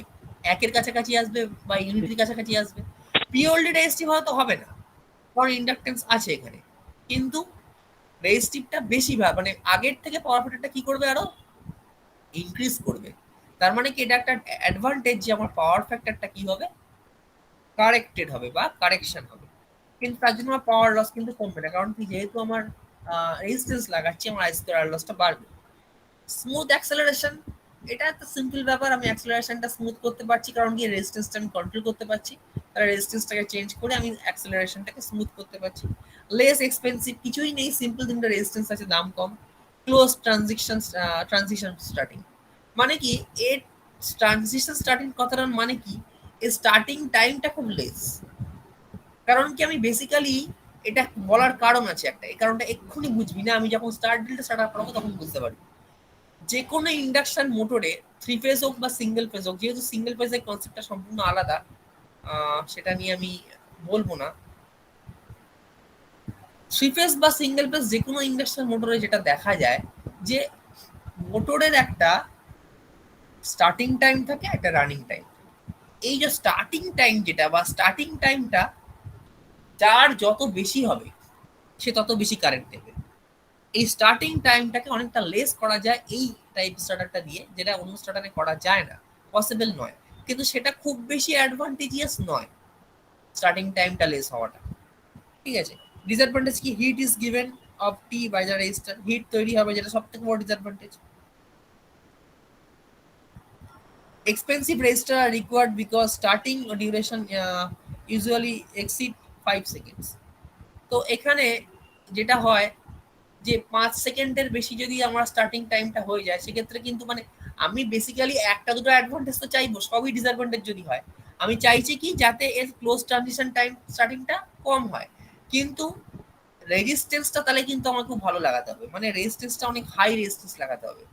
একের কাছাকাছি আসবে বা ইউনিটির কাছাকাছি আসবে। পিওরলি রেজিস্টিভ হয়তো হবে না, কারণ ইন্ডাকটেন্স আছে এখানে, কিন্তু রেজিস্টিভটা বেশি মানে আগের থেকে পাওয়ার ফ্যাক্টরটা কি করবে, আরো ইনক্রিজ করবে। তার মানে কি এটা একটা অ্যাডভান্টেজ যে আমার পাওয়ার ফ্যাক্টরটা কি হবে, কারেক্টেড হবে বা কারেকশন হবে। কিন্তু তার জন্য আমার পাওয়ার লস কিন্তু কমবে না, কারণ কি যেহেতু আমার রেজিস্ট্যান্স লাগাচ্ছি আমার আই স্কয়ার আর লসটা বাড়বে। স্মুথ অ্যাক্সেলারেশন, এটা একটা সিম্পল ব্যাপার, আমি অ্যাক্সেলারেশনটা স্মুথ করতে পারছি কারণ কি রেজিস্ট্যান্সটা আমি কন্ট্রোল করতে পারছি, তার রেজিস্ট্যান্সটাকে চেঞ্জ করে আমি অ্যাক্সেলারেশনটাকে স্মুথ করতে পারছি। লেস এক্সপেন্সিভ কিছুই নেই, সিম্পল তিনটা রেজিস্ট্যান্স আছে, দাম কম। ক্লোজ ট্রানজিশন স্টার্টিং, মানে কি এর ট্রানজিশন স্টার্টিং কথাটার মানে কি, এর স্টার্টিং টাইমটা খুব লেস। কারণ কি আমি বেসিক্যালি এটা বলার কারণ আছে একটা, এই কারণটা এক্ষুনি বুঝবি না, আমি যখন স্টার্ট আপ করবো তখন বুঝতে পারবি। যে কোনো ইন্ডাকশন মোটরে 3 ফেজ হোক বা সিঙ্গেল ফেজ হোক, যেহেতু সিঙ্গেল ফেজের কনসেপ্টটা সম্পূর্ণ আলাদা, সেটা নিয়ে আমি বলবো না। থ্রি ফেজ বা সিঙ্গেল ফেজ যে কোনো ইন্ডাকশন মোটরে যেটা দেখা যায় যে মোটরের একটা স্টার্টিং টাইম থাকে, একটা রানিং টাইম। এই যে স্টার্টিং টাইম যেটা বা স্টার্টিং টাইমটা যার যত বেশি হবে সে তত বেশি কারেন্ট দেবে। এই স্টার্টিং টাইমটাকে অনেকটা লেস করা যায় এই টাইপ স্টার্টারটা দিয়ে, যেটা অন্য স্টার্টারে করা যায় না, পসিবল নয়। কিন্তু সেটা খুব বেশি অ্যাডভান্টেজিয়াস নয় স্টার্টিং টাইমটা লেস হওয়াটা। ঠিক আছে। ডিসঅ্যাডভান্টেজ কি? Heat is given off T by the resistor. Heat তৈরি হবে, যেটা সব থেকে বড় disadvantage. Expensive resistor are required because starting duration usually exceed 5 seconds. তো এখানে যেটা হয় যে 5 সেকেন্ডের বেশি যদি আমার স্টার্টিং টাইমটা হয়ে যায় সেক্ষেত্রে কিন্তু মানে আমি বেসিক্যালি একটা দুটো অ্যাডভান্টেজ তো চাইবো, সবই ডিসঅ্যাডভান্টেজ যদি হয়। আমি চাইছি কি যাতে এর ক্লোজ ট্রানজিশন টাইম স্টার্টিংটা কম হয়, কিন্তু রেজিস্ট্যান্সটা তাহলে কিন্তু আমার খুব ভালো লাগাতে হবে, মানে রেজিস্ট্যান্সটা অনেক হাই রেজিস্ট্যান্স লাগাতে হবে,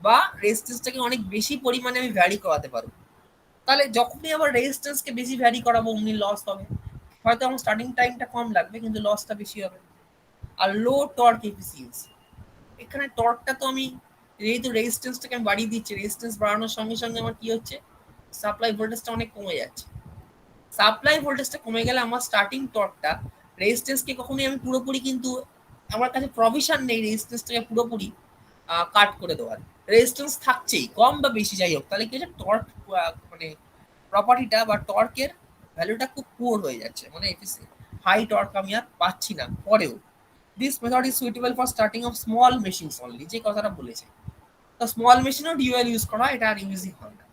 বা রেজিস্ট্যান্সটাকে অনেক বেশি পরিমাণে আমি ভ্যারি করাতে পারবো। তাহলে যখনই আবার রেজিস্ট্যান্সকে বেশি ভ্যারি করাবো অমনি লস হবে। হয়তো আমার স্টার্টিং টাইমটা কম লাগবে কিন্তু লসটা বেশি হবে। আর লো টর্ক এফিসিয়েন্সি, এখানে টর্কটা তো আমি যেহেতু রেজিস্ট্যান্সটাকে আমি বাড়িয়ে দিচ্ছি, রেজিস্ট্যান্স বাড়ানোর সঙ্গে সঙ্গে আমার কি হচ্ছে, সাপ্লাই ভোল্টেজটা অনেক কমে যাচ্ছে। সাপ্লাই ভোল্টেজটা কমে গেলে আমার স্টার্টিং টর্কটা, রেজিস্ট্যান্সকে কখনোই আমি পুরোপুরি কিন্তু আমার কাছে প্রভিশন নেই রেজিস্ট্যান্সটাকে পুরোপুরি কাট করে দেওয়ার। রেজিস্ট্যান্স থাকছেই কম বা বেশি যাই হোক, তাহলে কি হচ্ছে টর্ক মানে প্রপার্টিটা বা টর্কের ভ্যালুটা খুব পুয়ার হয়ে যাচ্ছে, মানে হাই টর্ক আমি আর পাচ্ছি না পরেও। This method is suitable for starting of small machines only, যে কথাটা বলেছে। তো স্মল মেশিনও ডিউএল ইউজ করা, এটা আর ইউজই হয় না।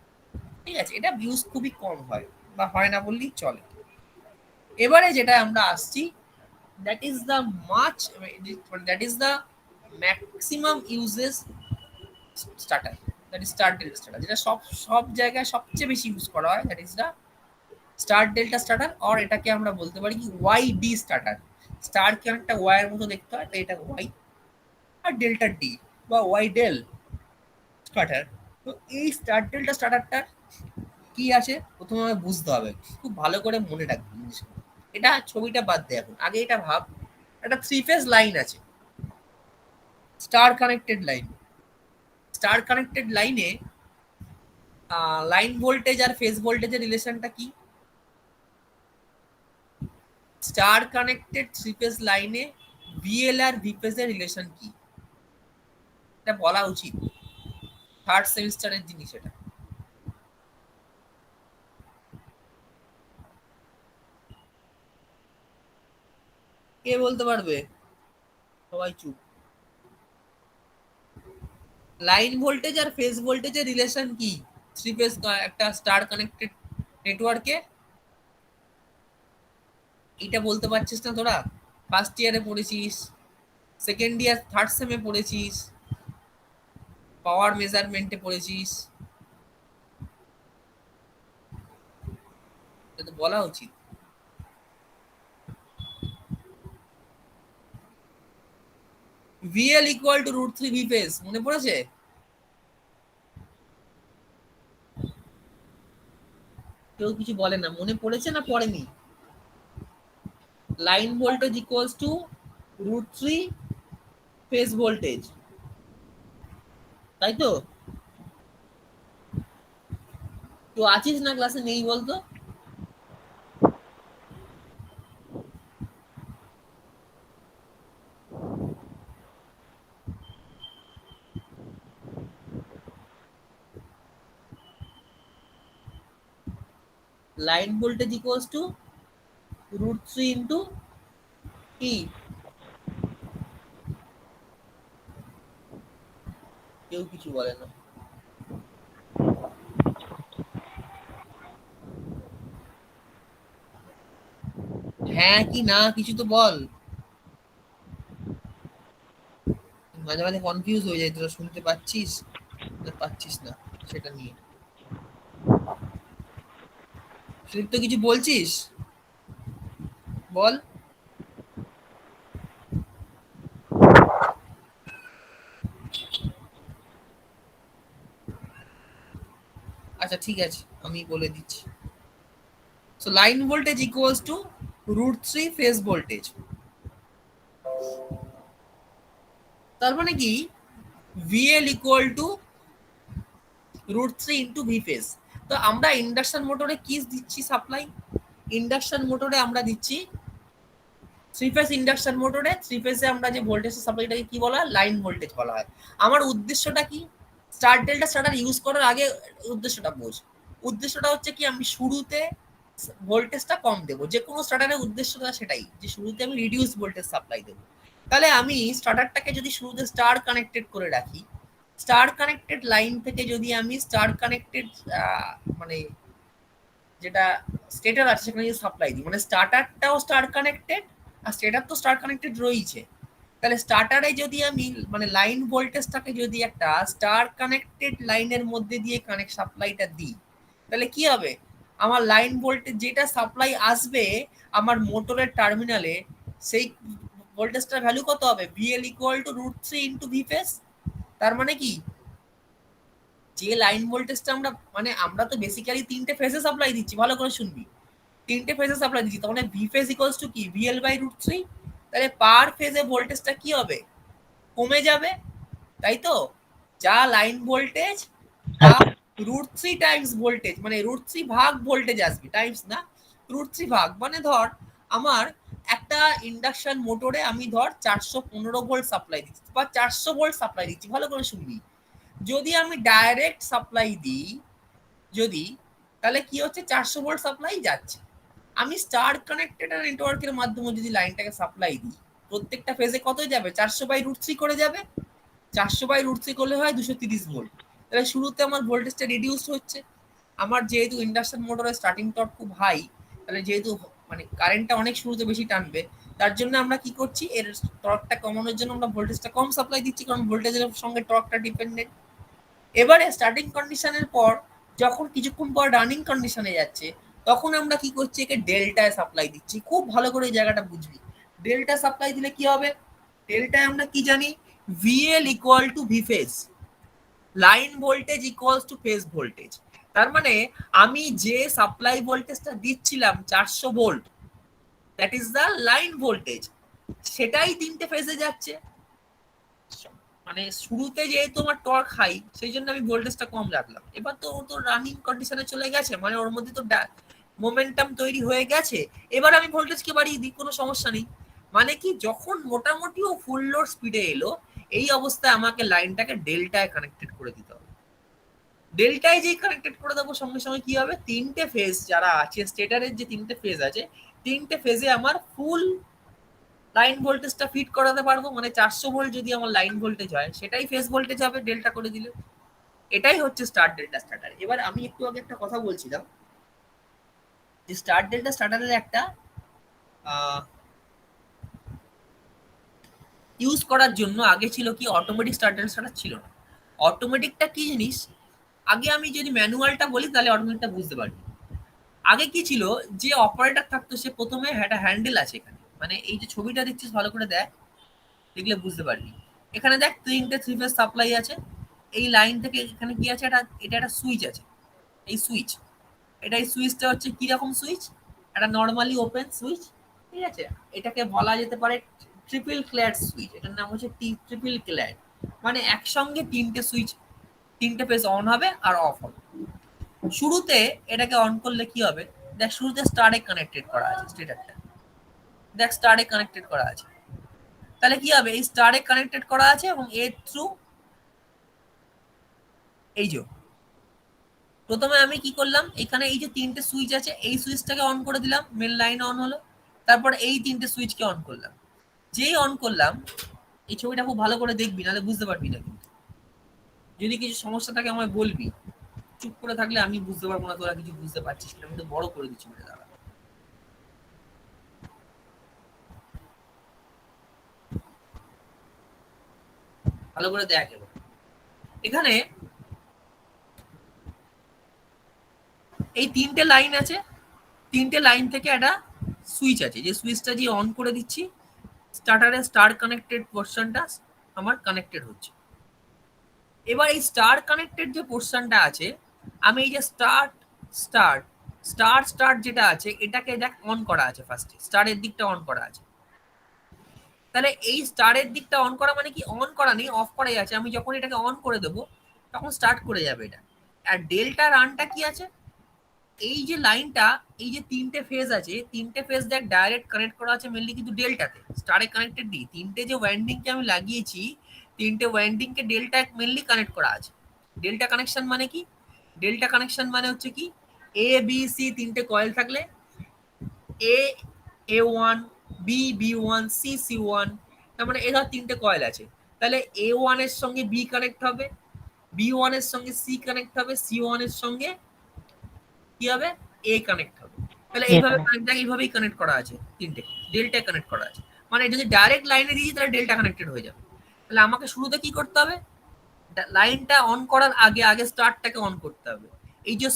ঠিক আছে, এটা ইউজ খুবই কম হয় বা হয় না বললেই চলে। এবারে যেটা আমরা আসছি, that is the much, that is the maximum uses starter, that is star delta starter, যেটা সব সব জায়গায় সবচেয়ে বেশি ইউজ করা হয়, that is the star delta starter. আর এটাকে আমরা বলতে পারি কি ওয়াই ডি স্টার্টার। স্টারকে অনেকটা ওয়াই এর মতো দেখতে হয়, তাই এটা ওয়াই, আর ডেল্টা ডি বা ওয়াই ডেল স্টার্টার। তো এই স্টার ডেল্টা স্টার্টারটার কি আছে প্রথমে আমাকে বুঝতে হবে, খুব ভালো করে মনে রাখবে জিনিসটা। এটা ছবিটা বাদ দে, এখন আগে এটা ভাব, একটা থ্রি ফেজ লাইন আছে, star connected line. Star connected লাইনে লাইন ভোল্টেজ আর ফেজ ভোল্টেজের রিলেশনটা কি? স্টার কানেক্টেড থ্রি ফেজ লাইনে ভিএল আর ভিফেজ এর রিলেশন কি? এটা বলা উচিত, থার্ড সেমিস্টারের জিনিস এটা। কে বলতে পারবে? সবাই চুপ। লাইন ভোল্টেজ আর ফেজ ভোল্টেজের রিলেশন কি থ্রি ফেজ একটা স্টার কানেক্টেড নেটওয়ার্কে? এটা বলতে পারছিস না তোরা? ফার্স্ট ইয়ারে পড়েছিস, সেকেন্ড ইয়ার থার্ড সেমে পড়েছিস, পাওয়ার মেজারমেন্টে পড়েছিস, এটা তো বলা উচিত। VL equal to root three V phase, মনে পড়েছে? কেউ কিছু বলে না, মনে পড়েছে না পড়েনি? Line voltage equals to root three phase voltage, তাই তো? তো আছিস না ক্লাসে? নেই বলতো? Line voltage equals to root three into কি? কেউ কিছু বলে না। হ্যাঁ কি না কিছু তো বল। মাঝে মাঝে কনফিউজ হয়ে যায়, তোরা শুনতে পাচ্ছিস না পাচ্ছিস না সেটা নিয়ে। তুই তো কিছু বলছিস, বল। আচ্ছা ঠিক আছে, আমি বলে দিচ্ছি। So line voltage equals to √3 phase voltage. তার মানে কি VL equal to √3 into V phase. তো আমরা ইন্ডাকশন মোটরে কি দিচ্ছি সাপ্লাই? ইন্ডাকশন মোটরে আমরা দিচ্ছি থ্রি ফেজ ইন্ডাকশন মোটরে থ্রি ফেজে আমরা যে ভোল্টেজ সাপ্লাইটাকে কি বলা হয়? লাইন ভোল্টেজ বলা হয়। আমার উদ্দেশ্যটা কি? স্টার ডেল্টা স্টার্টার ইউজ করার আগে উদ্দেশ্যটা বোঝ। উদ্দেশ্যটা হচ্ছে কি আমি শুরুতে ভোল্টেজটা কম দেবো। যে কোনো স্টার্টারের উদ্দেশ্যটা সেটাই, যে শুরুতে আমি রিডিউস ভোল্টেজ সাপ্লাই দেবো। তাহলে আমি স্টার্টারটাকে যদি শুরুতে স্টার কানেক্টেড করে রাখি, স্টার কানেক্টেড লাইন থেকে যদি আমি স্টার কানেক্টেড মানে যেটা স্টেটার আছে সেখানে যদি সাপ্লাই দিই, মানে স্টার্টারটাও স্টার কানেক্টেড আর স্টেটার তো স্টার কানেক্টেড রয়েছে, তাহলে স্টার্টারে যদি আমি মানে লাইন ভোল্টেজটাকে যদি একটা স্টার কানেক্টেড লাইনের মধ্যে দিয়ে কানেক্ট সাপ্লাইটা দিই, তাহলে কি হবে? আমার লাইন ভোল্টেজ যেটা সাপ্লাই আসবে আমার মোটরের টার্মিনালে, সেই ভোল্টেজটার ভ্যালু কত হবে? VL equal to √3 into V phase। তার মানে কি যে লাইন ভোল্টেজটা আমরা মানে আমরা তো বেসিক্যালি তিনটে ফেজে সাপ্লাই দিচ্ছি, ভালো করে শুনবি, তিনটে ফেজে সাপ্লাই দিচ্ছি, তার মানে V phase equals to কি? VL by √3। তাহলে পার ফেজে ভোল্টেজটা কি হবে? কমে যাবে, তাই তো? যা লাইন ভোল্টেজ তা √3 টাইমস ভোল্টেজ, মানে √3 ভাগ ভোল্টেজ আসবে, টাইমস না, √3 ভাগ। মানে ধর আমার একটা ইন্ডাকশন মোটরে আমি ধর 415 ভোল্ট সাপ্লাই দিচ্ছি বা 400 ভোল্ট সাপ্লাই দিচ্ছি, ভালো করে শুনবি। যদি আমি ডাইরেক্ট সাপ্লাই দিই যদি, তাহলে কি হচ্ছে? 400 ভোল্ট সাপ্লাই যাচ্ছে। আমি স্টার কানেক্টেড নেটওয়ার্কের মাধ্যমে যদি লাইনটাকে সাপ্লাই দিই, প্রত্যেকটা ফেজে কত যাবে? 400/√3 করে যাবে। 400/√3 করলে হয় 230 ভোল্ট। তাহলে শুরুতে আমার ভোল্টেজটা রিডিউস হচ্ছে। আমার যেহেতু ইন্ডাকশন মোটরের স্টার্টিং টর্ক খুব হাই, তাহলে যেহেতু মানে কারেন্টটা অনেক শুরুতে বেশি টানবে, তার জন্য আমরা কি করছি? এর টর্কটা কমানোর জন্য আমরা ভোল্টেজটা কম সাপ্লাই দিচ্ছি, কারণ ভোল্টেজের সঙ্গে টর্কটা ডিপেন্ডেন্ট। এবারে স্টার্টিং কন্ডিশনের পর যখন কিছুক্ষণ পর রানিং কন্ডিশনে যাচ্ছে, তখন আমরা কি করছি? একে ডেল্টায় সাপ্লাই দিচ্ছি। খুব ভালো করে এই জায়গাটা বুঝবি। ডেল্টা সাপ্লাই দিলে কি হবে? ডেল্টায় আমরা কি জানি? VL equal to V phase, line voltage equals two phase voltage. তার মানে আমি যে সাপ্লাই ভোল্টেজটা দিচ্ছিলাম 400 volt, that is the line voltage, সেটাই তিনটে ফেজে যাচ্ছে। মানে শুরুতে যেহেতু আমার টর্ক হাই, সেই জন্য আমি ভোল্টেজটা কম রাখলাম। এবার তো ও তো রানিং কন্ডিশনে চলে গেছে, মানে ওর মধ্যে তো মোমেন্টাম তৈরি হয়ে গেছে। এবার আমি ভোল্টেজকে বাড়িয়ে দিই, কোনো সমস্যা নেই। মানে কি, যখন মোটামুটি ও ফুল লোড স্পিডে এলো, এই অবস্থায় আমাকে লাইনটাকে ডেল্টায় কানেক্টেড করে দিতে হবে। ডেল্টায় যেই কানেক্টেড করে দেবো, সঙ্গে সঙ্গে কি হবে? তিনটে ফেজ যারা আছে স্টেটারের, যে তিনটে ফেজ আছে, তিনটে ফেজে আমার ফুল লাইন ভোল্টেজটা ফিট করাতে পারবো। মানে 400 ভোল্ট যদি আমার লাইন ভোল্টেজ হয়, সেটাই ফেজ ভোল্টেজ হবে ডেল্টা করে দিলে। এটাই হচ্ছে স্টার ডেল্টা স্টার্টার। এবার আমি একটু আগে একটা কথা বলছিলাম যে স্টার ডেল্টা স্টার্টারের একটা ইউজ করার জন্য আগে ছিল কি? অটোমেটিক স্টার ডেল্টা স্টার্টার ছিল না। অটোমেটিকটা কি জিনিস? আগে আমি যদি ম্যানুয়ালটা বলি তাহলে অটোমেটিকটা বুঝতে পারবি। আগে কি ছিল? যে অপারেটর থাকতো সে প্রথমে একটা হ্যান্ডেল আছে এখানে, মানে এই যে ছবিটা দেখছিস ভালো করে দেখ, দেখলে বুঝতে পারবি। এখানে দেখ তিনটে থ্রি ফেজ সাপ্লাই আছে। এই লাইন থেকে এখানে কি আছে? এটা একটা সুইচ আছে, এই সুইচ। এটা এই সুইচটা হচ্ছে কি রকম সুইচ? একটা নর্মালি ওপেন সুইচ, ঠিক আছে? এটাকে বলা যেতে পারে ট্রিপল ক্ল্যাড সুইচ। এটার নাম হচ্ছে ট্রিপল ক্ল্যাড। মানে একসঙ্গে তিনটে সুইচ, তিনটে ফেজ অন হবে আর অফ হবে। শুরুতে এটাকে অন করলে কি হবে? দেখ শুরুতে স্টারে কানেক্টেড করা আছে স্টেটারটা, দেখ স্টারে কানেক্টেড করা আছে। তাহলে কি হবে? এই স্টারে কানেক্টেড করা আছে এবং এর থ্রু এই যে প্রথমে আমি কি করলাম, এখানে এই যে তিনটে সুইচ আছে, এই সুইচটাকে অন করে দিলাম, মেন লাইন অন হলো। তারপর এই তিনটে সুইচকে অন করলাম। যেই অন করলাম, এই ছবিটা খুব ভালো করে দেখবি, নাহলে বুঝতে পারবি না। কিন্তু যদি কিছু সমস্যা থাকে আমায় বলবি, চুপ করে থাকলে আমি বুঝতে পারবো না তোরা কিছু বুঝতে পারছিস কিনা। আমি তো বড় করে দিচ্ছি বলে দাঁড়া। ভালো করে দেখ এবার। এখানে এই তিনটে লাইন আছে, তিনটে লাইন থেকে একটা সুইচ আছে, যে সুইচটা দিয়ে অন করে দিচ্ছি, স্টার্টারের স্টার কানেক্টেড পোর্শনটা আমার কানেক্টেড হচ্ছে। এবার এই স্টার কানেক্টেড যে পোর্শনটা আছে, আমি এই যে স্টার্ট স্টার্ট স্টার যেটা আছে এটাকে দেখ অন করা আছে, ফার্স্টে স্টারের দিকটা অন করা আছে। তাহলে এই স্টারের দিকটা অন করা মানে কি, অন করা নেই, অফ করাই আছে। আমি যখন এটাকে অন করে দেবো তখন স্টার্ট করে যাবে এটা। আর ডেল্টা রানটা কি আছে, এই যে লাইনটা, এই যে তিনটে ফেজ আছে, তিনটে ফেজ দেখ ডাইরেক্ট কানেক্ট করা আছে মেনলি কিন্তু ডেল্টাতে, স্টারে কানেক্টেড নেই। তিনটে যে ওয়াইন্ডিং কে আমি লাগিয়েছি, তিনটে ওয়াইন্ডিং কে ডেল্টা মেনলি কানেক্ট করা আছে। ডেল্টা কানেকশন মানে কি, ডেল্টা কানেকশন মানে হচ্ছে কি, এ বি সি তিনটে কয়েল থাকলে A1, B1, C1, তার মানে এরা তিনটে কয়েল আছে। তাহলে A1 এর সঙ্গে B কানেক্ট হবে, B1 এর সঙ্গে C কানেক্ট হবে, C1 এর সঙ্গে কি হবে, A কানেক্ট হবে। তাহলে এইভাবে এইভাবেই কানেক্ট করা আছে, তিনটে ডেল্টা কানেক্ট করা আছে। মানে যদি ডাইরেক্ট লাইনে দিই তাহলে ডেল্টা কানেক্টেড হয়ে যাবে। তাহলে আমাকে শুরুতে কি করতে হবে, লাইনটা অন করার আগে আগে স্টারটাকে অন করতে হবে। এই যে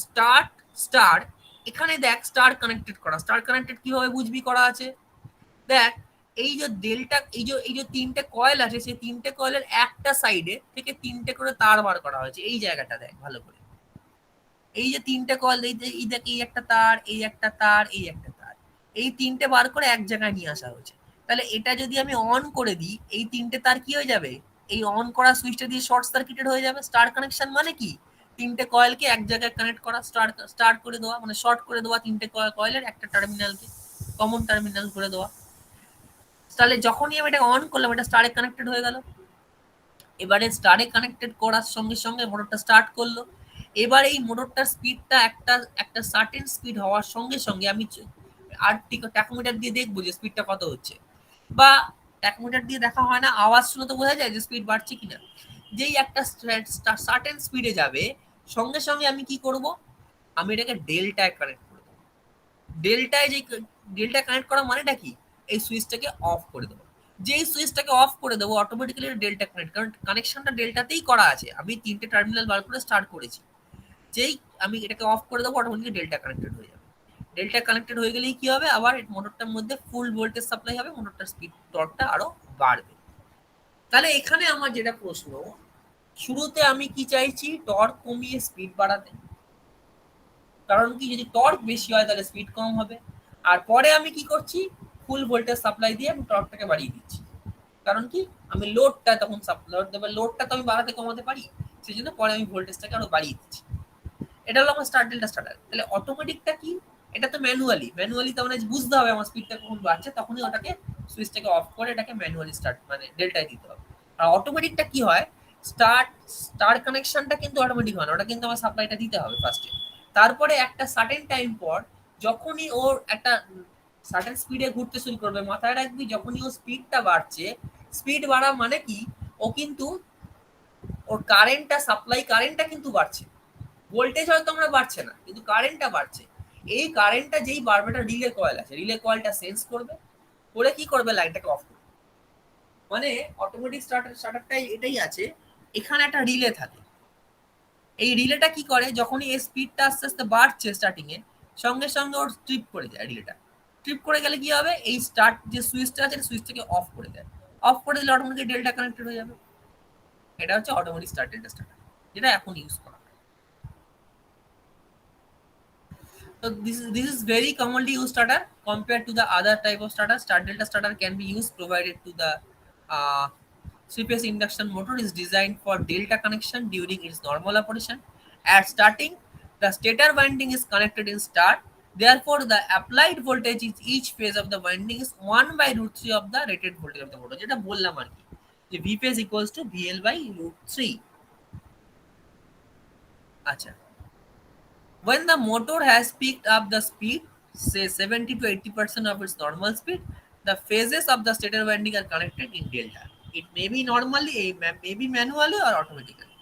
স্টার এখানে দেখ স্টার কানেক্টেড করা, স্টার কানেক্টেড কিভাবে বুঝবি করা আছে, দেখ এই যে ডেল্টা, এই যে তিনটে কয়েল আছে, সেই তিনটে কয়েলের একটা সাইডে থেকে তিনটে করে তার বার করা হয়েছে। এই জায়গাটা দেখ ভালো করে, এই যে তিনটে কয়েল, এই দেখ এই একটা তার, এই একটা তার, এই একটা তার, এই তিনটে বার করে এক জায়গায় নিয়ে আসা হয়েছে। তাহলে এটা যদি আমি অন করে দিই, এই তিনটে তার কি হয়ে যাবে, এই অন করা সুইচটা দিয়ে শর্ট সার্কিটেড হয়ে যাবে। স্টার কানেকশন মানে কি, তিনটে কয়েলকে এক জায়গায় কানেক্ট করা, স্টার করে দেওয়া, মানে শর্ট করে দেওয়া তিনটে কয়েলের একটা টার্মিনালকে কমন টার্মিনাল করে দেওয়া। তাহলে যখনই আমি এটা অন করলাম এটা স্টারে কানেক্টেড হয়ে গেল। এবারে স্টারে কানেক্টেড করার সঙ্গে সঙ্গে মোটরটা স্টার্ট করলো। এবার এই মোটরটার স্পিডটা একটা সার্টেন স্পিড হওয়ার সঙ্গে সঙ্গে আমি আর ট্যাকোমিটার দিয়ে দেখবো যে স্পিডটা কত হচ্ছে, বা ট্যাকোমিটার দিয়ে দেখা হয় না, আওয়াজ শুনে তো বোঝা যায় যে স্পিড বাড়ছে কিনা। যেই একটা সার্টেন স্পিডে যাবে সঙ্গে সঙ্গে আমি কি করব, আমি এটাকে ডেল্টায় কানেক্ট করে দেবো। ডেল্টায় যে ডেল্টা কানেক্ট করা মানেটা কি, এই সুইচটাকে অফ করে দেবো। যেই সুইচটাকে অফ করে দেবো অটোমেটিক্যালি ডেল্টা কানেক্ট, কারণ কানেকশনটা ডেল্টাতেই করা আছে, আমি তিনটে টার্মিনাল বার করে স্টার্ট করেছি। যেই আমি এটাকে অফ করে দেবো অটোমেটিক্যালি ডেল্টা কানেক্টেড হয়ে যাবে। ডেল্টা কানেক্টেড হয়ে গেলেই কি হবে, আবার মোটরটার মধ্যে ফুল ভোল্টেজ সাপ্লাই হবে, মোটরটার স্পিড টর্কটা আরো বাড়বে। তাহলে এখানে আমার যেটা প্রশ্ন, শুরুতে আমি কি চাইছি, টর্ক কমিয়ে স্পিড বাড়াতে, কারণ কি যদি টর্ক বেশি হয় তাহলে স্পিড কম হবে। আর পরে আমি কি করছি, ফুল ভোল্টেজ সাপ্লাই দিয়ে আমি টর্কটাকে বাড়িয়ে দিচ্ছি, কারণ কি আমি লোডটা তখন লোডটা তো আমি বাড়াতে কমাতে পারি, সেই জন্য পরে আমি ভোল্টেজটাকে আরো বাড়িয়ে দিচ্ছি। এটা হলো আমার স্টার ডেল্টা স্টার্টার। তাহলে অটোমেটিকটা কি, এটা তো ম্যানুয়ালি তো মানে বুঝতে হবে আমার স্পিডটা কখন বাড়ছে, তখনই ওটাকে সুইচটাকে অফ করে এটাকে ম্যানুয়ালি স্টার্ট মানে ডেল্টায় দিতে হবে। আর অটোমেটিকটা কি হয়, স্টার কানেকশনটা কিন্তু অটোমেটিক হয় না, ওটা কিন্তু আমার সাপ্লাইটা দিতে হবে ফার্স্টে। তারপরে একটা সার্টেন টাইম পর যখনই ওর একটা সার্টেন স্পিডে ঘুরতে শুরু করবে, মাথায় রাখবি যখনই ওর স্পিডটা বাড়ছে, স্পিড বাড়া মানে কি, ও কিন্তু ওর কারেন্টটা সাপ্লাই কারেন্টটা কিন্তু বাড়ছে, ভোল্টেজ হয়তো আমরা বাড়ছে না কিন্তু কারেন্টটা বাড়ছে। এই কারেন্টটা যেই বাড়বে, একটা রিলে কয়েল আছে, রিলে কয়েলটা সেন্স করবে, করে কি করবে, লাইনটাকে অফ করবে। মানে অটোমেটিক স্টার্টারটাই এটাই আছে, এখানে একটা রিলে থাকে। এই রিলেটা কি করে, যখনই এই স্পিডটা আস্তে আস্তে বাড়ছে স্টার্টিং এ, সঙ্গে সঙ্গে ওর ট্রিপ করে যায় রিলেটা। ট্রিপ করে গেলে কি হবে, এই স্টার্ট যে সুইচটা আছে সুইচটাকে অফ করে দেয়, অফ করে দিলে অটোমেটিক ডেল্টা কানেক্টেড হয়ে যাবে। এটা হচ্ছে অটোমেটিক স্টার্ট ডেল্টা স্টার্টার, যেটা এখন ইউজ করা হয়। So this is very commonly used starter compared to the other type of starter. Start delta starter can be used provided to the three-phase induction motor is designed for delta connection during its normal operation. At starting, the stator winding is connected in start. Therefore, the applied voltage in each phase of the winding is 1/√3 of the rated voltage of the motor. যেটা বললাম আর কি, যে V phase equals to VL/√3. আচ্ছা, when the motor has picked up the speed, say 70 to 80% of its normal speed, the phases of the stator winding are connected in delta. It may be normally, may be manually or automatically.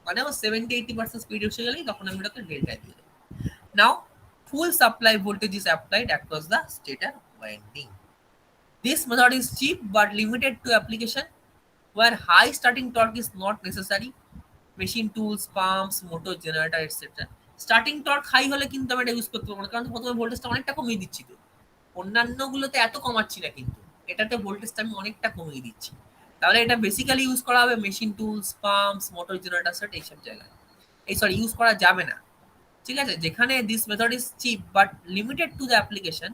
মানে 70-80% speed এসে গেলেই তখন আমি এটাকে delta দিয়ে দেবো। Now, full supply voltage is applied across the stator winding. This method is cheap but limited to application where high starting torque is not necessary. Machine tools, pumps, motor, generator etcetera. Starting torque high হলে কিন্তু আমি এটা use করতে পারবো না, কারণ প্রথমে ভোল্টেজটা অনেকটা কমিয়ে দিচ্ছি। তো অন্যান্যগুলোতে এত কমাচ্ছি না, কিন্তু এটাতে ভোল্টেজটা আমি অনেকটা কমিয়ে দিচ্ছি। তাহলে এটা বেসিক্যালি ইউজ করা হবে machine tools, pumps, motor, generator set এইসব জায়গায়। ইউজ করা যাবে না। ঠিক আছে, যেখানে this method is cheap but limited to the application,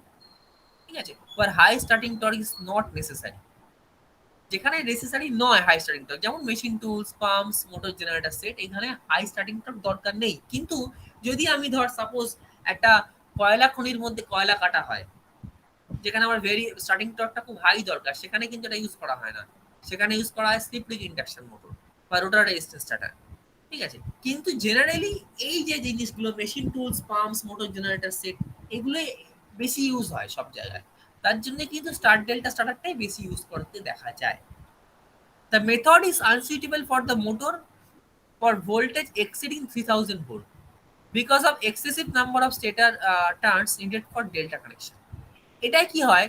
ঠিক আছে, where high starting torque is not necessary, যেখানে নেসেসারি নয় হাই স্টার্টিং টর্ক, যেমন machine tools, pumps, motor generator set, এখানে হাই স্টার্টিং টর্ক দরকার নেই। কিন্তু যদি আমি ধর সাপোজ একটা কয়লা খনির মধ্যে কয়লা কাটা হয়, যেখানে আমার ভেরি স্টার্টিং টর্কটা খুব হাই দরকার, সেখানে কিন্তু এটা ইউজ করা হয় না, সেখানে ইউজ করা হয় স্লিপ রিং ইন্ডাকশন মোটর বা রোটার রেজিস্ট্যান্স স্টার্টার, ঠিক আছে। কিন্তু জেনারেলি এই যে জিনিসগুলো machine tools, pumps, motor generator set, এগুলো বেশি ইউজ হয় সব জায়গায়, তার জন্য কিন্তু স্টার্ট ডেল্টা স্টার্টারটাই বেশি ইউজ করতে দেখা যায়। The method is unsuitable for the motor for voltage exceeding 3000 volt because of excessive number of stator turns needed for delta connection. এটাই কি হয়,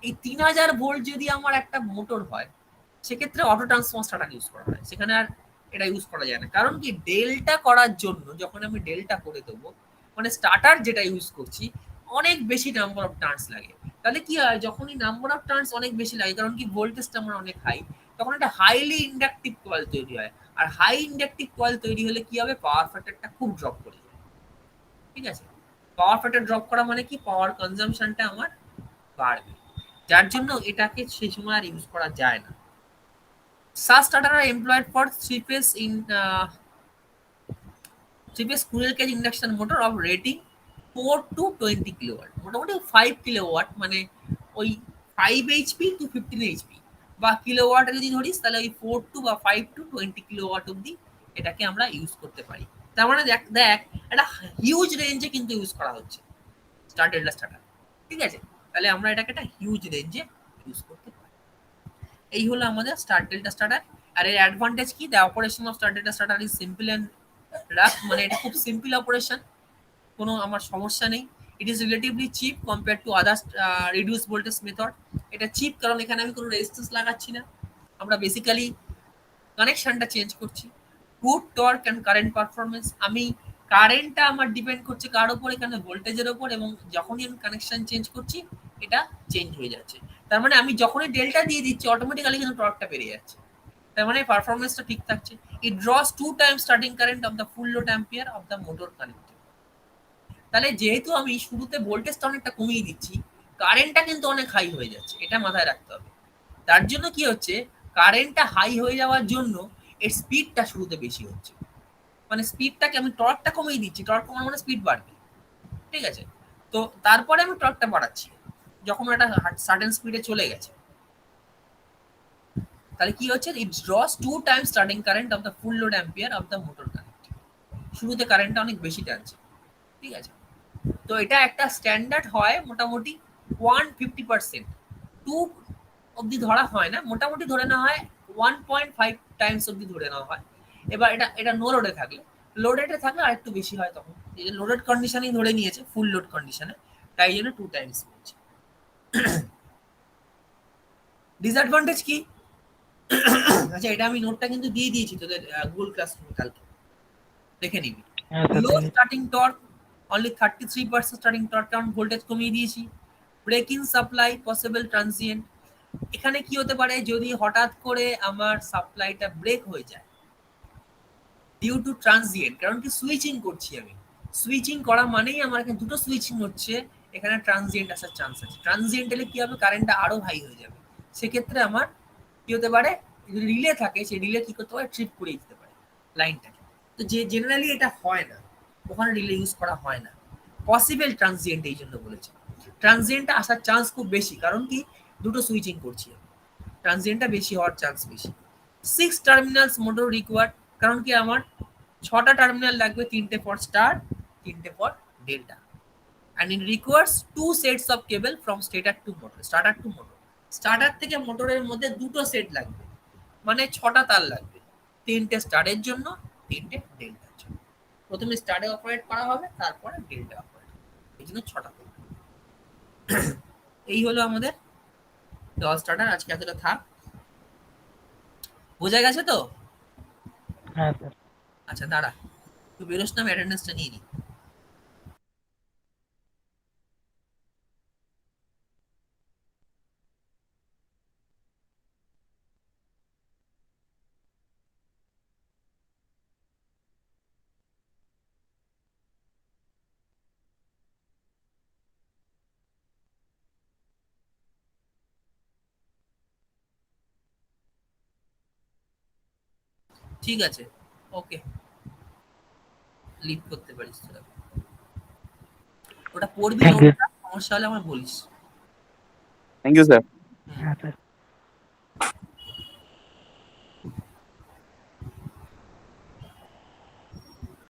এই 3000 ভোল্ট যদি আমার একটা মোটর হয়, সেক্ষেত্রে অটো ট্রান্সফর্মার স্টার্টার ইউজ করা হয়, সেখানে আর এটা ইউজ করা যায় না। কারণ কি, ডেল্টা করার জন্য যখন আমি ডেল্টা করে দেবো, মানে স্টার্টার যেটা ইউজ করছি, অনেক বেশি নাম্বার অফ টার্নস লাগে। তাহলে কি হয়, যখন এই নাম্বার অফ টার্নস অনেক বেশি লাগে, কারণ কি ভোল্টেজটা আমার অনেক হাই, তখন একটা হাইলি ইন্ডাকটিভ কয়েল তৈরি হয়। আর হাই ইন্ডাকটিভ কয়েল তৈরি হলে কি হবে, পাওয়ার ফ্যাক্টরটা খুব ড্রপ করে যায়, ঠিক আছে। পাওয়ার ফ্যাক্টর ড্রপ করা মানে কি, পাওয়ার কনজাম্পশনটা আমার বাড়বে, যার জন্য এটাকে সেই সময় আর ইউজ করা যায় না। Such starter are employed for three-phase squirrel cage induction motor of rating 4 to 20 kilowatt, মোটামুটি 5 কিলোওয়াট, মানে ওই 5 এইচপি টু 15 এইচপি, বা কিলোওয়াট যদি ধরিস তাহলে ওই 4 টু বা 5 টু 20 কিলোওয়াট অবধি এটাকে আমরা ইউজ করতে পারি। তার মানে দেখ দেখ একটা হিউজ রেঞ্জে কিন্তু ইউজ করা হচ্ছে স্টার ডেল্টা স্টার্টার, ঠিক আছে। তাহলে আমরা এটাকে একটা হিউজ রেঞ্জে ইউজ করতে পারি। এই হলো আমাদের স্টার ডেল্টা স্টার্টার। আর এর অ্যাডভান্টেজ কি, the operation of star delta starter is simple and rough, মানে এটা খুব সিম্পল অপারেশন, কোনো আমার সমস্যা নেই। It is relatively cheap compare to others reduce voltage method. এটা চিপ কারণ এখানে আমি কোনো রেজিস্ট্যান্স লাগাচ্ছি না, আমরা বেসিক্যালি কানেকশনটা চেঞ্জ করছি। Good torque and current performance, আমি কারেন্টটা আমার ডিপেন্ড করছে কার ওপর, এখানে ভোল্টেজের ওপর, এবং যখনই আমি কানেকশন চেঞ্জ করছি এটা চেঞ্জ হয়ে যাচ্ছে। তার মানে আমি যখনই ডেল্টা দিয়ে দিচ্ছি অটোমেটিক্যালি কিন্তু টর্কটা বেড়ে যাচ্ছে, তার মানে পারফরমেন্সটা ঠিক থাকছে। It draws 2 times starting current of the full load ampere of the motor connected. তাহলে যেহেতু আমি শুরুতে ভোল্টেজটা অনেকটা কমিয়ে দিচ্ছি, কারেন্টটা কিন্তু অনেক হাই হয়ে যাচ্ছে, এটা মাথায় রাখতে হবে। তার জন্য কি হচ্ছে, কারেন্টটা হাই হয়ে যাওয়ার জন্য এর স্পিডটা শুরুতে বেশি হচ্ছে, মানে স্পিডটাকে আমি টর্কটা কমিয়ে দিচ্ছি, টর্ক কমানো মানে স্পিড বাড়বে, ঠিক আছে। তো তারপরে আমি টর্কটা বাড়াচ্ছি যখন এটা সার্টেন স্পিডে চলে গেছে, তাহলে কি হচ্ছে, it draws 2 times starting current of the full load ampere of the motor current. শুরুতে কারেন্টটা অনেক বেশি টানছে, ঠিক আছে। তো এটা একটা স্ট্যান্ডার্ড হয় মোটামুটি 150%, 2 অবধি ধরা হয় না, মোটামুটি ধরে নেওয়া হয় 1.5 টাইমস অবধি ধরে নেওয়া হয়। এবার এটা এটা নো লোডে থাকলে, লোডেডে থাকলে আরেকটু বেশি হয়, তখন এই যে লোডেড কন্ডিশনেই ধরে নিয়েছে ফুল লোড কন্ডিশনে, তাই জন্য 2 টাইমস বলছে। ডিসঅ্যাডভান্টেজ কি, আচ্ছা এটা আমি নোটটা কিন্তু দিয়ে দিয়েছি তোদের গুগল ক্লাসরুমে, কালকে দেখে নিবি। হ্যাঁ স্যার লো দেখেছি। Starting torque, only 33% starting torque, কারণ ভোল্টেজ কমিয়ে দিয়েছি। Break in supply possible transient, এখানে কি হতে পারে, যদি হঠাৎ করে আমার সাপ্লাইটা ব্রেক হয়ে যায় ডিউ টু ট্রানজিয়েন্ট, কারণ কি সুইচিং করছি আমি, সুইচিং করা মানেই আমার এখানে দুটো সুইচিং হচ্ছে, এখানে ট্রানজিয়েন্ট আসার চান্স আছে। ট্রানজিয়েন্ট এলে কি হবে, কারেন্টটা আরো হাই হয়ে যাবে, সেক্ষেত্রে আমার কি হতে পারে, যদি রিলে থাকে সেই রিলে কি করতে পারে, ট্রিপ করে দিতে পারে লাইনটাকে। তো যে জেনারেলি এটা হয় না, ওখানে রিলে ইউজ করা হয় না। পসিবল ট্রানজিয়েন্ট এই জন্য বলেছে, ট্রানজিয়েন্টটা আসার চান্স খুব বেশি, কারণ কি দুটো সুইচিং করছি, ট্রানজিয়েন্টটা বেশি হওয়ার চান্স বেশি। 6 টার্মিনালস মোটর রিকোয়ার্ড, কারণ কি আমার 6টা টার্মিনাল লাগবে, 3টে ফর স্টার, 3টে for delta. and it requires 2 sets of cable from stator to motor, starter to motor, starter থেকে মোটরের মধ্যে দুটো সেট লাগবে, মানে 6টা তার লাগবে, 3টে স্টারের জন্য, 3টে ডেল্টার জন্য। প্রথমে স্টারে অপারেট করা হবে, তারপরে ডেল্টা অপারেট, এই জন্য 6টা তার। এই হলো আমাদের 10 স্টার্টার, আজকে এতটা থাক, বোঝা গেছে তো? হ্যাঁ স্যার। আচ্ছা দাঁড়া, তুই বেরোস না, আমি অ্যাটেন্ডেন্সটা নিয়ে নিই। ঠিক আছে, ওকে, লিভ করতে পারিস তোরা। ওটা পড়বি, Thank you. নোটটা সমস্যা হলে আমার বলিস। Thank you sir. হ্যাঁ স্যার।